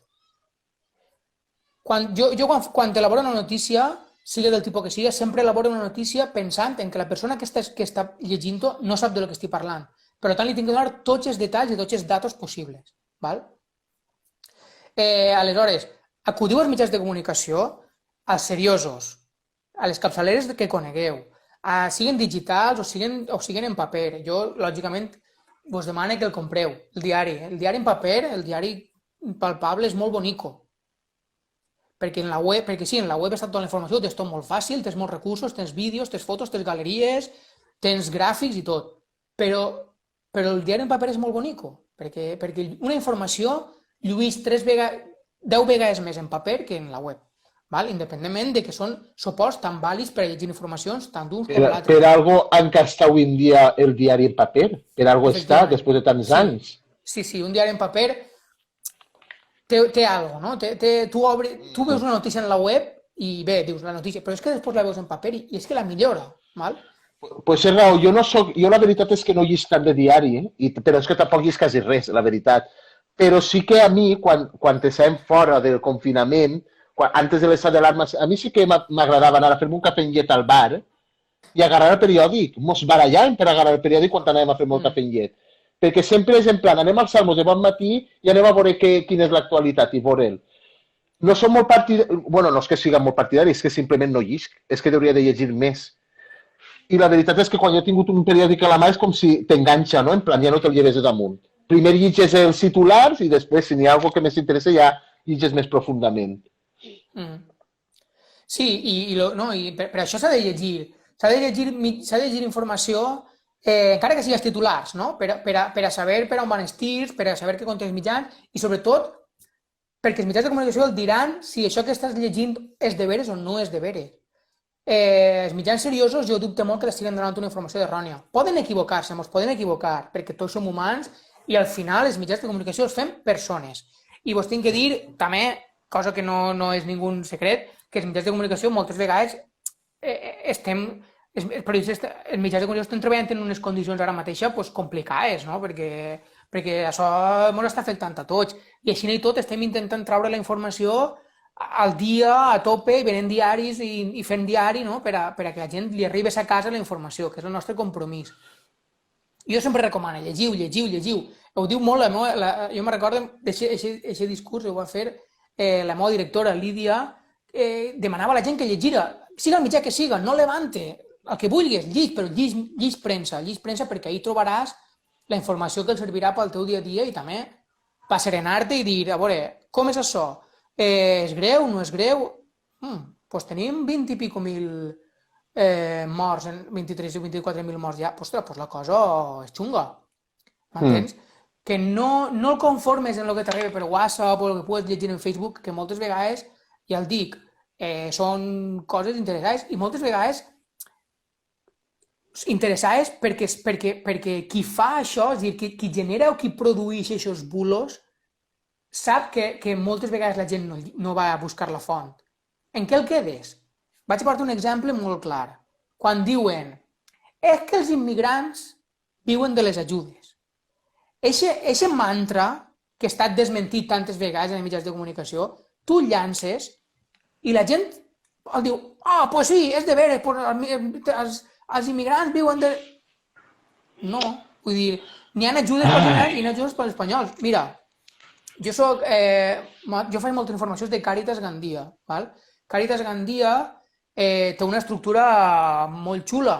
Quan elaboro una notícia, sigui del tipus que sigui, sempre elaboro una notícia pensant en que la persona que està llegint-ho no sap de lo que estic parlant. Per tant, li tinc que donar tots els detalls i tots els datos possibles. Aleshores, acudiu als mitjans de comunicació, als seriosos, a les capçaleres que conegueu, siguin digitals o siguin en paper. Jo, lògicament, vos demano que el compreu, el diari. El diari en paper, el diari palpable, és molt bonico. Perquè en la web està tota la informació, tens tot molt fàcil, tens molts recursos, tens vídeos, tens fotos, tens galeries, tens gràfics i tot. Però el diari en paper és molt bonico, perquè una informació lluís 10 vegades més en paper que en la web. Independentment de que són suports tan vàlids per a llegir informacions tant d'uns com l'altre. Per algo encara està avui en dia el diari en paper? Per algo està, després de tants anys? Sí, un diari en paper té algo, no? Tu veus una notícia en la web i bé, dius la notícia, però és que després la veus en paper i és que la millora, val? Pues és raó, jo la veritat és que no llis tant de diari, però és que tampoc llis quasi res, la veritat. Però sí que a mi, quan estàvem fora del confinament, antes de l'estat d'alarma, a mi sí que m'agradava anar a fer-me un cafè amb llet al bar i agarrar el periòdic. Mos barallàvem per agarrar el periòdic quan anàvem a fer molt cafè amb llet. Perquè sempre és en plan, anem als Salmos de bon matí i anem a veure quina és l'actualitat i veure'l. No som molt partidaris, bueno, no és que siguem molt partidaris, és que simplement no llisc, és que hauria de llegir més. I la veritat és que quan jo he tingut un periòdic a la mà és com si t'enganxa, no? En plan, ja no te'l lleves damunt. Primer llitges els titulars i després, si n'hi ha alguna que més t'interessa, ja llitges més profundament. Sí, i per això s'ha de llegir. S'ha de llegir informació, encara que siguis titulars, no? Per a saber per on van els tirs, per a saber què conté els mitjans i, sobretot, perquè els mitjans de comunicació el diran si això que estàs llegint és de veres o no és de veres. Els mitjans seriosos jo dubte molt que t'estiguen donant una informació errònia. Poden equivocar-se, ens poden equivocar, perquè tots som humans i al final els mitjans de comunicació els fem persones. I vos tinc que dir també, cosa que no és ningú secret, que els mitjans de comunicació moltes vegades els mitjans de comunicació estem treballant en unes condicions ara mateixa complicades, no? Perquè això ens està afectant a tots. I així i tot estem intentant treure la informació al dia, a tope, i venent diaris i fent diari, no? per a que la gent li arribi a casa la informació, que és el nostre compromís. Jo sempre recomano, llegiu. Ho diu molt, jo me recordo d'aquest discurs que ho va fer la meva directora, Lídia, demanava a la gent que llegira, siga el mitjà que siga, no levante, el que vulguis, però llig premsa, perquè ahir trobaràs la informació que et servirà pel teu dia a dia i també per serenar-te i dir, a veure, com és això? És greu, no és greu? Doncs tenim 20 i pico mil morts, 23 o 24.000 morts ja. Ostres, doncs la cosa és xunga. M'entens? Que no el conformes en el que t'arriba per WhatsApp o el que puedes llegir en Facebook, que moltes vegades, ja el dic, són coses interessants i moltes vegades interessades perquè qui fa això, és a dir, qui genera o qui produeix aquests bulos, sap que moltes vegades la gent no va a buscar la font. En què el quedes? Vaig portar un exemple molt clar. Quan diuen és que els immigrants viuen de les ajudes. Eixe mantra que ha estat desmentit tantes vegades en els mitjans de comunicació, tu llances i la gent el diu, pues sí, és de veres, els immigrants viuen de... No, vull dir, n'hi ha ajudes pels immigrants i n'hi ha ajudes pels espanyols. Mira, jo faig moltes informacions de Càritas Gandia. Càritas Gandia té una estructura molt xula.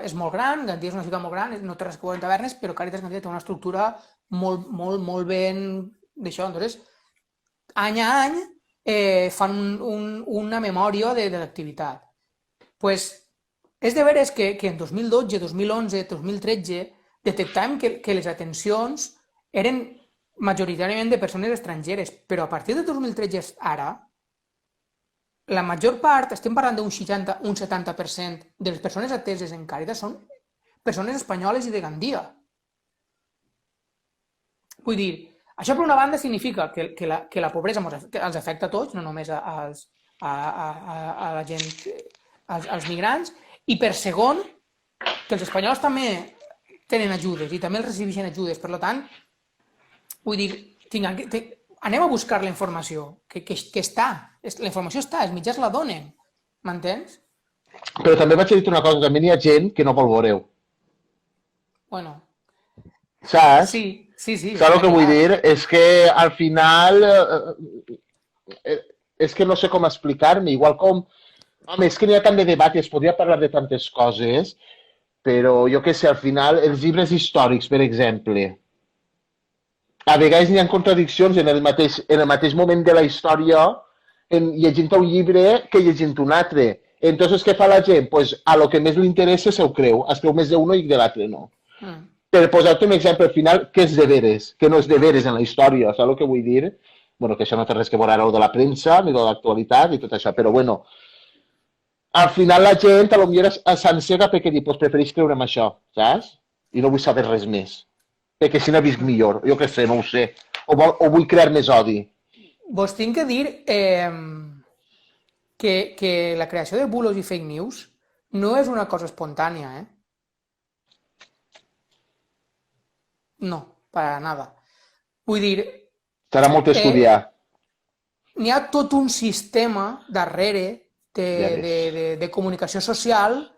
És molt gran, Gandia és una ciutat molt gran, no té res que veure amb tavernes, però Càritas Gandia té una estructura molt ben d'això. Entonces, any a any fan una memòria de l'activitat. Pues és de veres que en 2012, 2011, 2013 detectàvem que les atencions eren majoritàriament de persones estrangeres, però a partir de 2013 ara, la major part, estem parlant d'un 70% de les persones ateses en Càritas són persones espanyoles i de Gandia. Vull dir, això per una banda significa que la pobresa els afecta a tots, no només a la gent, als migrants, i per segon, que els espanyols també tenen ajudes i també els recibeixen ajudes. Per tant, vull dir, anem a buscar la informació, que està. La informació està, els mitjans la donen. M'entens? Però també vaig dir una cosa, també n'hi ha gent que no vol veure-ho. Bueno. Saps? Sí. Saps el que vull dir? És que al final... És que no sé com explicar-me. Igual com... Home, és que n'hi ha tant de debat i es podria parlar de tantes coses, però jo què sé, al final, els llibres històrics, per exemple, a vegades n'hi ha contradiccions en el mateix moment de la història llegint un llibre que llegint un altre. Entonces, què fa la gent? Pues a lo que més li interessa es creu més d'uno i de l'altre no. Per posar-te un exemple, al final, què és de veres? Què no és de veres en la història? Saps el que vull dir? Bueno, que això no té res que veure ara de la premsa, ni de l'actualitat, i tot això, però bueno, al final la gent potser s'encega perquè diu, pues prefereix creure en això, saps? I no vull saber res més. Perquè si no visc millor, jo què sé, no ho sé. O vull crear més odi. Vos tinc que dir que la creació de bulos i fake news no és una cosa espontània, No, para nada. Vull dir... Serà molt estudiar. N'hi ha tot un sistema darrere de comunicació social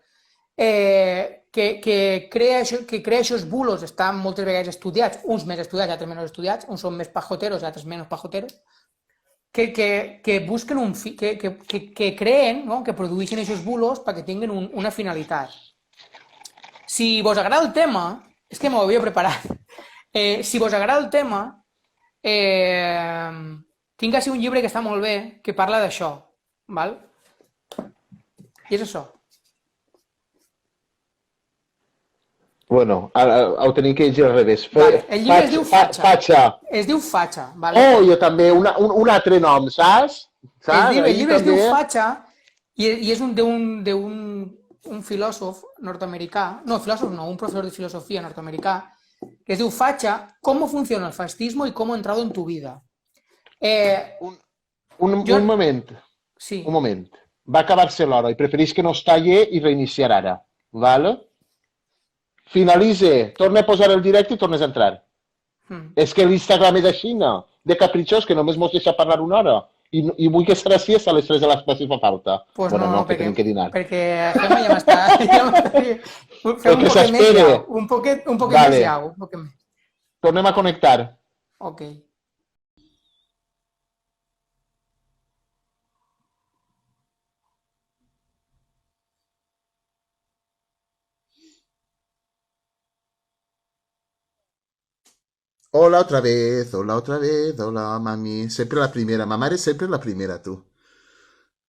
que crea aquests bulos, estan moltes vegades estudiats, uns més estudiats, altres menys estudiats, uns són més pajoteros, altres menys pajoteros, que busquen que creen, no? Que produeixen aquests bulos perquè tinguin una finalitat. Si vos agrada el tema, és que m'ho havia preparat, si vos agrada el tema, tinc així un llibre que està molt bé, que parla d'això, val? I és això. Bueno, ho tenim que llegir al revés. Vale, el llibre es diu Fatxa. Fatxa. Es diu Fatxa, vale? Oh, jo també, un altre nom, saps? El llibre es diu Fatxa i és d'un filòsof nord-americà, no, filòsof no, un professor de filosofia nord-americà, que es diu Fatxa, ¿Cómo funciona el fascismo y cómo ha entrado en tu vida? Un moment. Sí. Un moment. Va acabar-se l'hora i preferís que no es talli i reiniciar ara. Val? Finalitze, torna a posar el directe i tornes a entrar. És que l'Instagram és així, no? De capritxós, que només mos deixa parlar una hora. I vull que serà així a les 3 de l'esport si fa falta. Pues bueno, no, que tenim que dinar. Perquè Gemma ja m'està... Fem un poquet més llau. Un poquet més llau. Tornem a connectar. Ok. Hola otra vez, hola mami. Siempre la primera, mamá eres siempre la primera tú.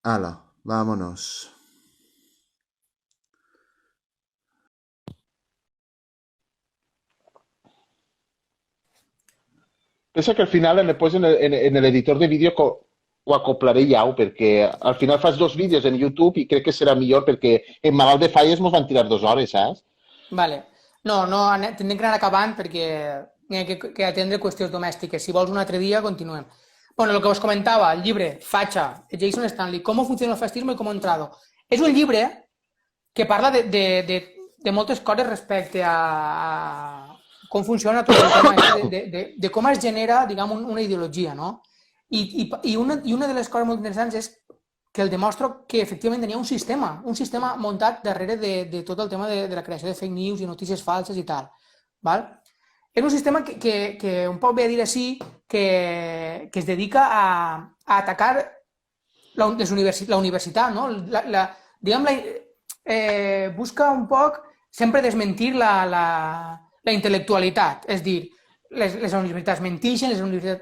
Hala, vámonos. Pensa que al final después en el editor de vídeo ho acoplaré ja, perquè al final fas 2 vídeos en YouTube i crec que serà millor perquè en malalt de falles mos van tirar 2 hores, saps? Vale. No, tindrem que anar acabant perquè hi ha que atendre qüestions domèstiques. Si vols un altre dia, continuem. Bueno, el que us comentava, el llibre Fatxa, de Jason Stanley, ¿Cómo funciona el fascismo y cómo ha entrado? És un llibre que parla de moltes coses respecte a com funciona tot el tema de com es genera, diguem, una ideologia, no? I una de les coses molt interessants és que el demostra que efectivament tenia un sistema muntat darrere de tot el tema de la creació de fake news i notícies falses i tal. Val? És un sistema que un poc ve a dir així que es dedica a atacar la universitat, no? Busca un poc sempre desmentir la intel·lectualitat, és dir, les universitats mentixen,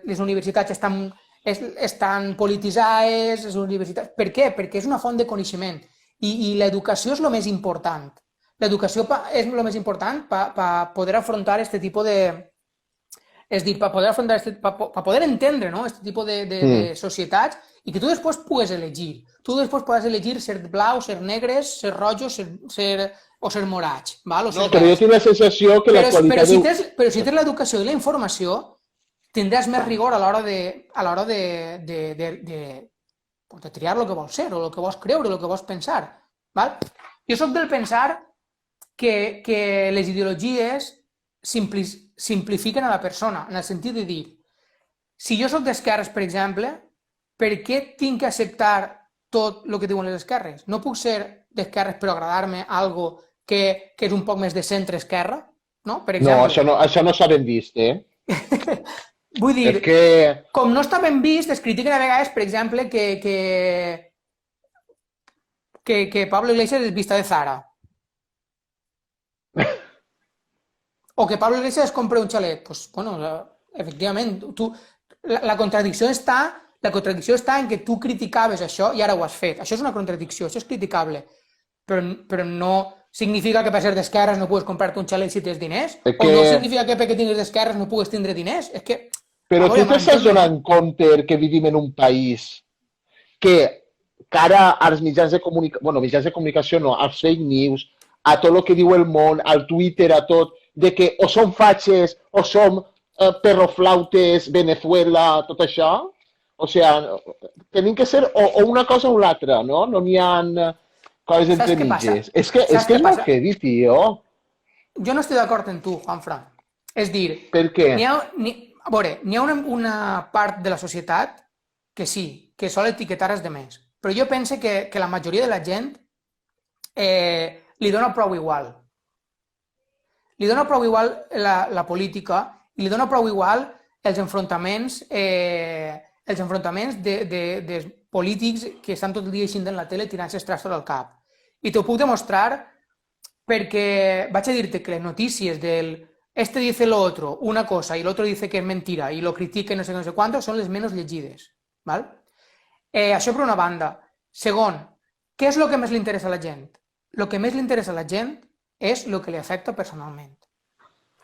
les universitats estan polititzades, les universitats... Per què? Perquè és una font de coneixement i l'educació és el més important. L'educació és el més important per poder afrontar aquest tipus de... És dir, per poder entendre aquest tipus de societats i que tu després pugues elegir. Tu després podes elegir ser blau, ser negres, ser rojos o ser morats. Val? No, però jo tinc la sensació que la qualitat... Però si tens l'educació i la informació, tindràs més rigor a l'hora de triar el que vols ser, o el que vols creure, o el que vols pensar. Val? Jo soc del pensar que les ideologies simplifiquen a la persona, en el sentit de dir, si jo soc d'esquerres, per exemple, per què tinc que acceptar tot el que diuen les esquerres? No puc ser d'esquerres per agradar-me algo que és un poc més de centre-esquerra? No, per exemple. No, això no s'ha ben vist, Vull dir, com no està ben vist, es critiquen a vegades, per exemple, que Pablo Iglesias és vista de Zara. O que Pablo Iglesias compra un xalet. Pues, bueno, efectivament, la contradicció està en que tu criticaves això i ara ho has fet. Això és una contradicció, això és criticable. Però no significa que per ser d'esquerres no pugues comprar-te un xalet si tens diners? O no significa que perquè tinguis d'esquerres no pugues tindre diners? És que... Però tu t'estàs donant compte que vivim en un país que cara als mitjans de comunicació, bueno, mitjans de comunicació no, als fake news, a tot el que diu el món, al Twitter, a tot, de que o som fatxes o som perroflautes, Venezuela, tot això? O sigui, tenim que ser o una cosa o l'altra, no? No n'hi ha coses entre mitges. És que és molt heavy, tio. Jo no estic d'acord amb tu, Juanfran. És dir... Per què? A veure, n'hi ha una part de la societat que sí, que sol etiquetar els demés. però jo penso que la majoria de la gent li dona prou igual. Li dona prou igual la política i li dona prou igual els enfrontaments de polítics que estan tot el dia així en la tele tirant-se trastos al cap. I t'ho puc demostrar perquè vaig a dir-te que les notícies del este dice lo otro, una cosa, y el otro dice que es mentira, y lo critica y no sé cuánto, són les menys llegides. ¿Val? Això per una banda. Segon, què és el que més li interessa a la gent? El que més li interessa a la gent és el que li afecta personalment.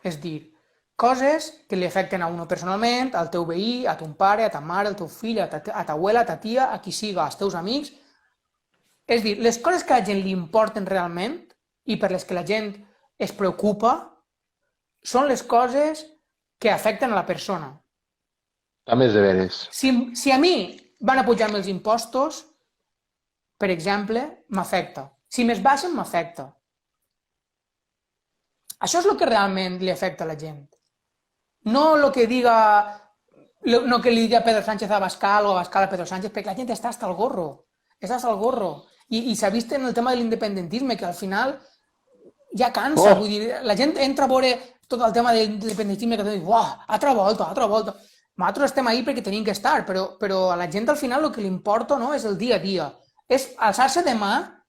És dir, coses que li afecten a uno personalment, al teu veí, a ton pare, a ta mare, al teu fill, a ta abuela, a ta tia, a qui siga, als teus amics. És dir, les coses que a la gent li importen realment i per les que la gent es preocupa són les coses que afecten a la persona. També és de veres. Si a mi van a pujar-me els impostos, per exemple, m'afecta. Si més baixen, m'afecta. Això és el que realment li afecta a la gent. No el que diga, no que li diga Pedro Sánchez a Abascal o Abascal a Pedro Sánchez, perquè la gent està hasta el gorro. Està hasta el gorro. I s'ha vist en el tema de l'independentisme, que al final ja cansa. Vull dir, la gent entra a veure tot el tema de l'independentisme que diu, uah, altra volta. Nosaltres estem ahí perquè tenim que estar, però a la gent al final el que li importa no és el dia a dia. És alçar-se demà,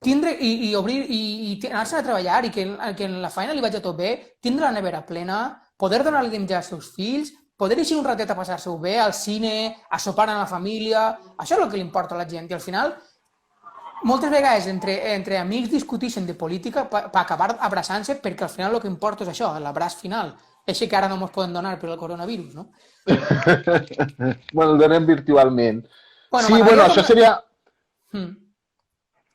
tindre i obrir i anar-se a treballar i que en la feina li vagi tot bé, tindre la nevera plena, poder donar-li de menjar als seus fills, poder eixir un ratet a passar-se-ho bé, al cine, a sopar amb la família. Això és el que li importa a la gent. I al final, moltes vegades entre amics discuteixen de política per acabar abraçant-se perquè al final el que importa és això, l'abraç final. Així que ara no ens poden donar per el coronavirus, no? Bueno, el donem virtualment. Sí, bueno, això seria...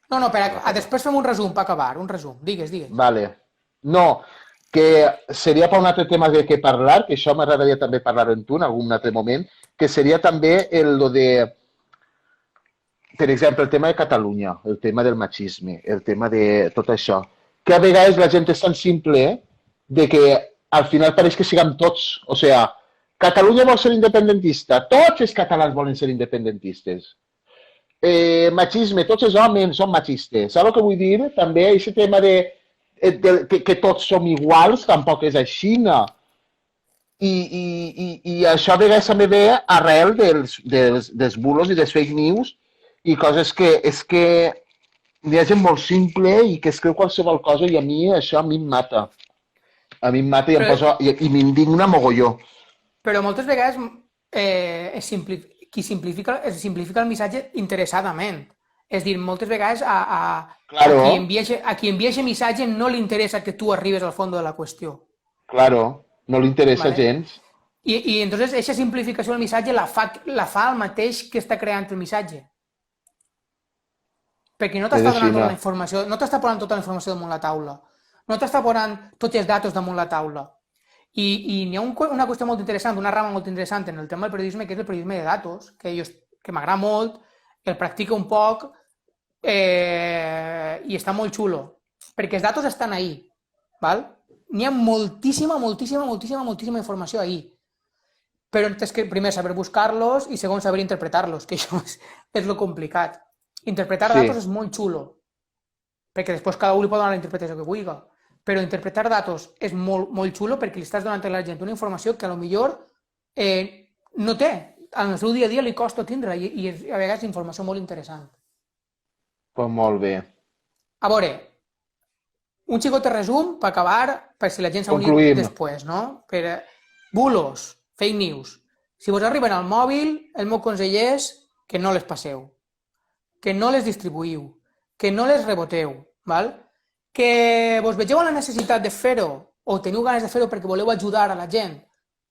No, després fem un resum per acabar, un resum. Digues. Vale. No, que seria per un altre tema que parlar, que això m'agradaria també parlar amb tu en algun altre moment, que seria també lo de, per exemple, el tema de Catalunya, el tema del machisme, el tema de tot això, que a vegades la gent és tan simple de que al final pareix que siguem tots. O sigui, Catalunya vol ser independentista, tots els catalans volen ser independentistes. Machisme, tots els homes són machistes. Saps el que vull dir? També aquest tema de que tots som iguals tampoc és així, no? I això a vegades també ve arrel dels bulos i dels fake news i coses que és que hi ha gent molt simple i que es creu qualsevol cosa i a mi això em mata. A mi em mata i m'indigna mogolló. Però moltes vegades qui simplifica el missatge interessadament. És dir, moltes vegades a qui envia aquest missatge no li interessa que tu arribes al fons de la qüestió. Claro, no li interessa gens. I entonces aquesta simplificació del missatge la fa el mateix que està creant el missatge. Perquè no t'està donant tota la informació, no t'està posant tota la informació damunt la taula. No t'està posant tots els datos damunt la taula. I n'hi ha una qüestió molt interessant, una rama molt interessant en el tema del periodisme, que és el periodisme de datos, que m'agrada molt, el practico un poc i està molt xulo, perquè els datos estan ahí, val? N'hi ha moltíssima informació ahí, però tens que primer saber buscar-los i segon saber interpretar-los, que això és lo complicat. Interpretar datos és molt xulo, perquè després cada un li pot donar la interpretació que vulgui, però interpretar datos és molt xulo perquè li estàs donant a la gent una informació que potser no té. En el seu dia a dia li costa tindre i a vegades és informació molt interessant. Pues molt bé. A veure, un xicot de resum per acabar, per si la gent s'ha unit després, no? Per bulos, fake news. Si vos arriben al mòbil, el meu consell és que no les passeu, que no les distribuïu, que no les reboteu, val? Que vos vegeu la necessitat de fer-ho o teniu ganes de fer-ho perquè voleu ajudar a la gent,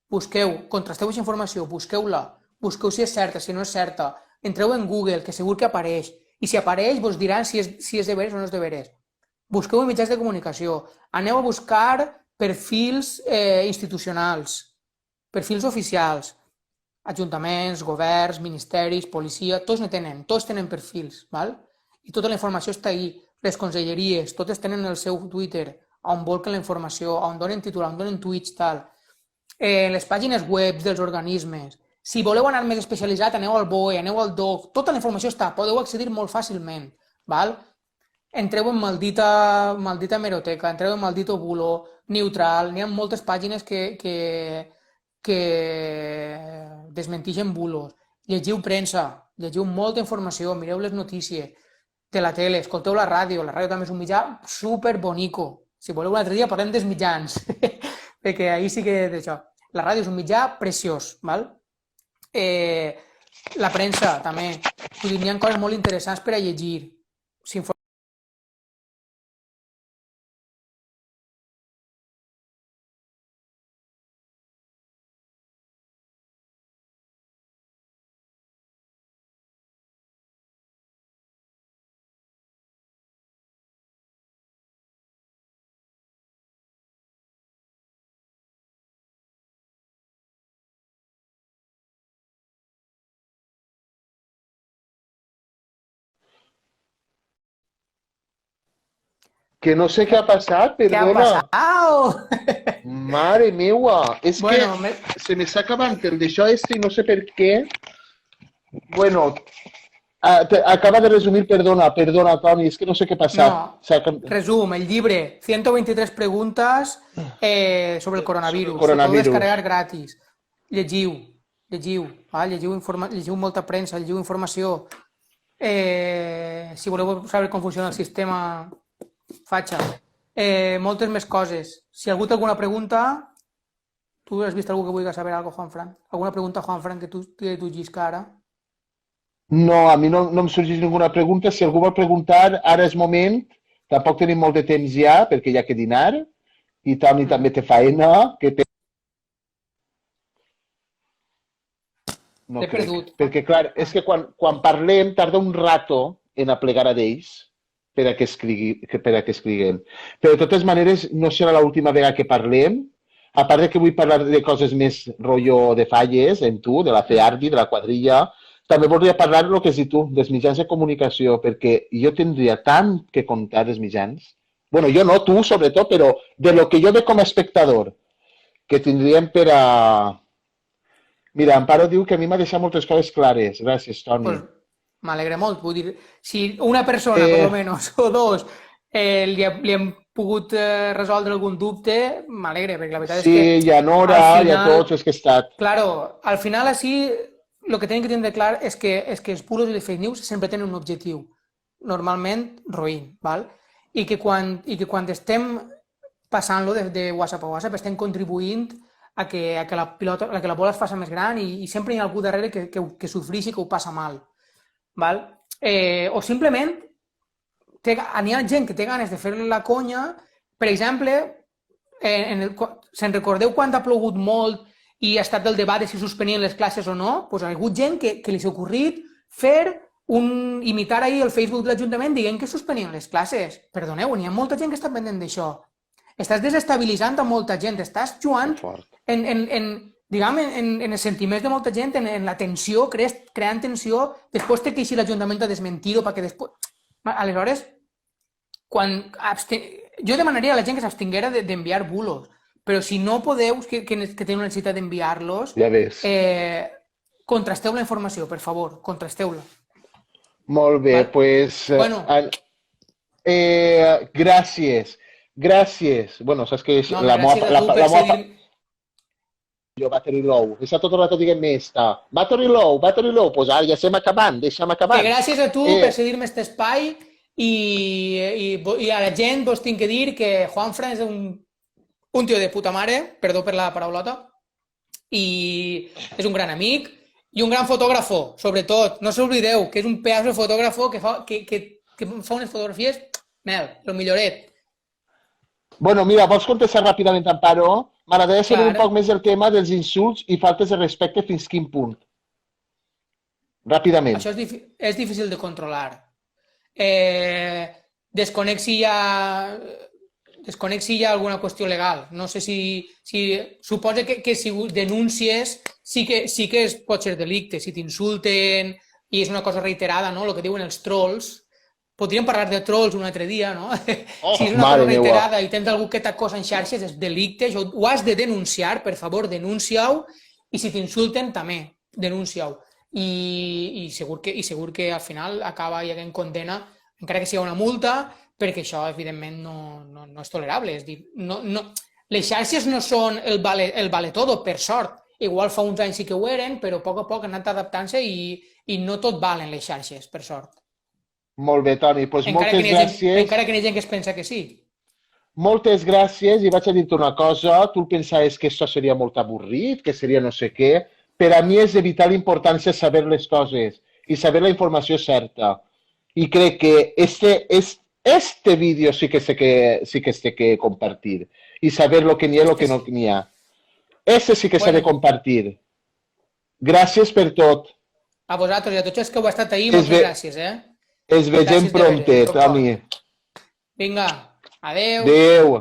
busqueu, contrasteu aquesta informació, busqueu-la, busqueu si és certa, si no és certa, entreu en Google, que segur que apareix, i si apareix vos diran si és de veres o no és de veres. Busqueu en mitjans de comunicació, aneu a buscar perfils institucionals, perfils oficials, ajuntaments, governs, ministeris, policia, tots tenen perfils, val? I tota la informació està ahí. Les conselleries, totes tenen el seu Twitter, on volquen la informació, on donen titular, on donen tuits, tal. Les pàgines web dels organismes. Si voleu anar més especialitzat, aneu al BOE, aneu al DOC, tota la informació està, podeu accedir molt fàcilment, val? Entreu en maldita hemeroteca, entreu en maldito bulo, neutral, n'hi ha moltes pàgines que desmentixen bulos. Llegiu premsa, llegiu molta informació, mireu les notícies de la tele, escolteu la ràdio també és un mitjà superbonico. Si voleu un altre dia parlem dels mitjans, perquè ahir sí que d'això. La ràdio és un mitjà preciós, val? La premsa també, n'hi ha coses molt interessants per a llegir. Que no sé qué ha pasado, ¿Qué ha perdona. pasado? Mare meua, es Bueno, que se me está acabando el de això y no sé por qué. Bueno, acaba de resumir, perdona, Toni, es que no sé qué ha pasado. No, resum, el llibre, 123 preguntas sobre el coronavirus. Sobre el coronavirus. Se pot descarregar gratis. Llegiu molta premsa, llegiu informació. Si voleu saber com funciona el sistema, fatxa. Moltes més coses. Si algú té alguna pregunta, tu has vist algú que vulgui saber alguna cosa, Juanfran? ¿Alguna pregunta, Juanfran, que tu llisca ara? No, a mi no em sorgeix ninguna pregunta. Si algú vol preguntar, ara és moment. Tampoc tenim molt de temps ja, perquè hi ha que dinar. I Toni també té faena. No T'he crec. perdut. Perquè, clar, és que quan parlem tarda un rato en aplegar a d'ells per a que escriguem. Però, de totes maneres, no serà l'última vegada que parlem. A part de que vull parlar de coses més rotllo de falles, en tu, de la CEARDI, de la quadrilla, també voldria parlar del que has dit tu, dels mitjans de comunicació, perquè jo tindria tant que contar dels mitjans. Bueno, jo no, tu sobretot, però de lo que jo ve com a espectador, que tindríem per a... Mira, Amparo diu que a mi m'ha deixat moltes coses clares. Gràcies, Toni. Pues m'alegra molt. Vull dir, si una persona, per almenys, o dos, li hem pogut resoldre algun dubte, m'alegre, perquè la veritat és que... Sí, i a Nora, i a tots els que he estat. Claro, al final així, el que tenim que tenir clar és que els bulos i les fake news sempre tenen un objectiu, normalment roïn, val? I que quan estem passant-lo de WhatsApp a WhatsApp estem contribuint a que la bola es faci més gran i sempre hi ha algú darrere que sofreixi, que ho passa mal. Val? O simplement n'hi ha gent que té ganes de fer la conya, per exemple, se'n recordeu quan ha plogut molt i ha estat el debat de si suspenien les classes o no? Doncs hi ha hagut gent que li s'ha ocorrit imitar ahir el Facebook de l'Ajuntament dient que suspenien les classes. Perdoneu, n'hi ha molta gent que està pendent d'això. Estàs desestabilitzant a molta gent, estàs jugant en els sentiments de molta gent, en la tensió, creant tensió, després té que eixir l'Ajuntament a desmentir-ho, perquè després... Aleshores, jo demanaria a la gent que s'abstinguera d'enviar bulos, però si no podeu, que teniu necessitat d'enviar-los, ja ves. Contrasteu la informació, per favor, contrasteu-la. Molt bé, doncs... Pues, bueno. Gràcies. Bueno, saps que no, la meva... Jo, Battery Low. Està tot el rato dient més. Battery Low, pues ara ja estem acabant, deixa'm acabar. Que gràcies a tu per cedir-me aquest espai i a la gent vos tinc que dir que Juanfran és un tio de puta mare, perdó per la paraulota, i és un gran amic i un gran fotògrafo, sobretot. No s'oblideu que és un pedaç de fotògrafo que fa unes fotografies, lo milloret. Bueno, mira, vols contestar ràpidament, Amparo? M'agradaria saber un poc més del tema dels insults i faltes de respecte fins quin punt. Ràpidament. Això és difícil de controlar. Desconec si hi ha alguna qüestió legal. No sé si suposa que si denúncies sí que pot ser delicte. Si t'insulten i és una cosa reiterada, no? El que diuen els trolls. Podríem parlar de trolls un altre dia, no? Si és una cosa reiterada i tens algú que t'acosa en xarxes, és delicte. Ho has de denunciar, per favor, denuncia-ho. I si t'insulten, també. denuncia-ho. I segur que al final acaba hi havent condena, encara que sigui una multa, perquè això, evidentment, no és tolerable. És dir, les xarxes no són el vale todo, per sort. Igual fa uns anys sí que ho eren, però a poc han anat adaptant-se i no tot valen les xarxes, per sort. Molt bé, Toni, doncs moltes gràcies. Encara que n'hi ha gent que es pensa que sí. Moltes gràcies, i vaig a dir-te una cosa, tu pensaves que això seria molt avorrit, que seria no sé què. Per a mi és de vital importància saber les coses i saber la informació certa. I crec que este vídeo sí que sé que compartir i saber lo que n'hi ha i lo que no n'hi ha. Este sí que s'ha de compartir. Gràcies per tot. A vosaltres i a tots els que heu estat ahir, moltes gràcies, Es vegem prompte, Toni. Vinga, adeu. Adeu.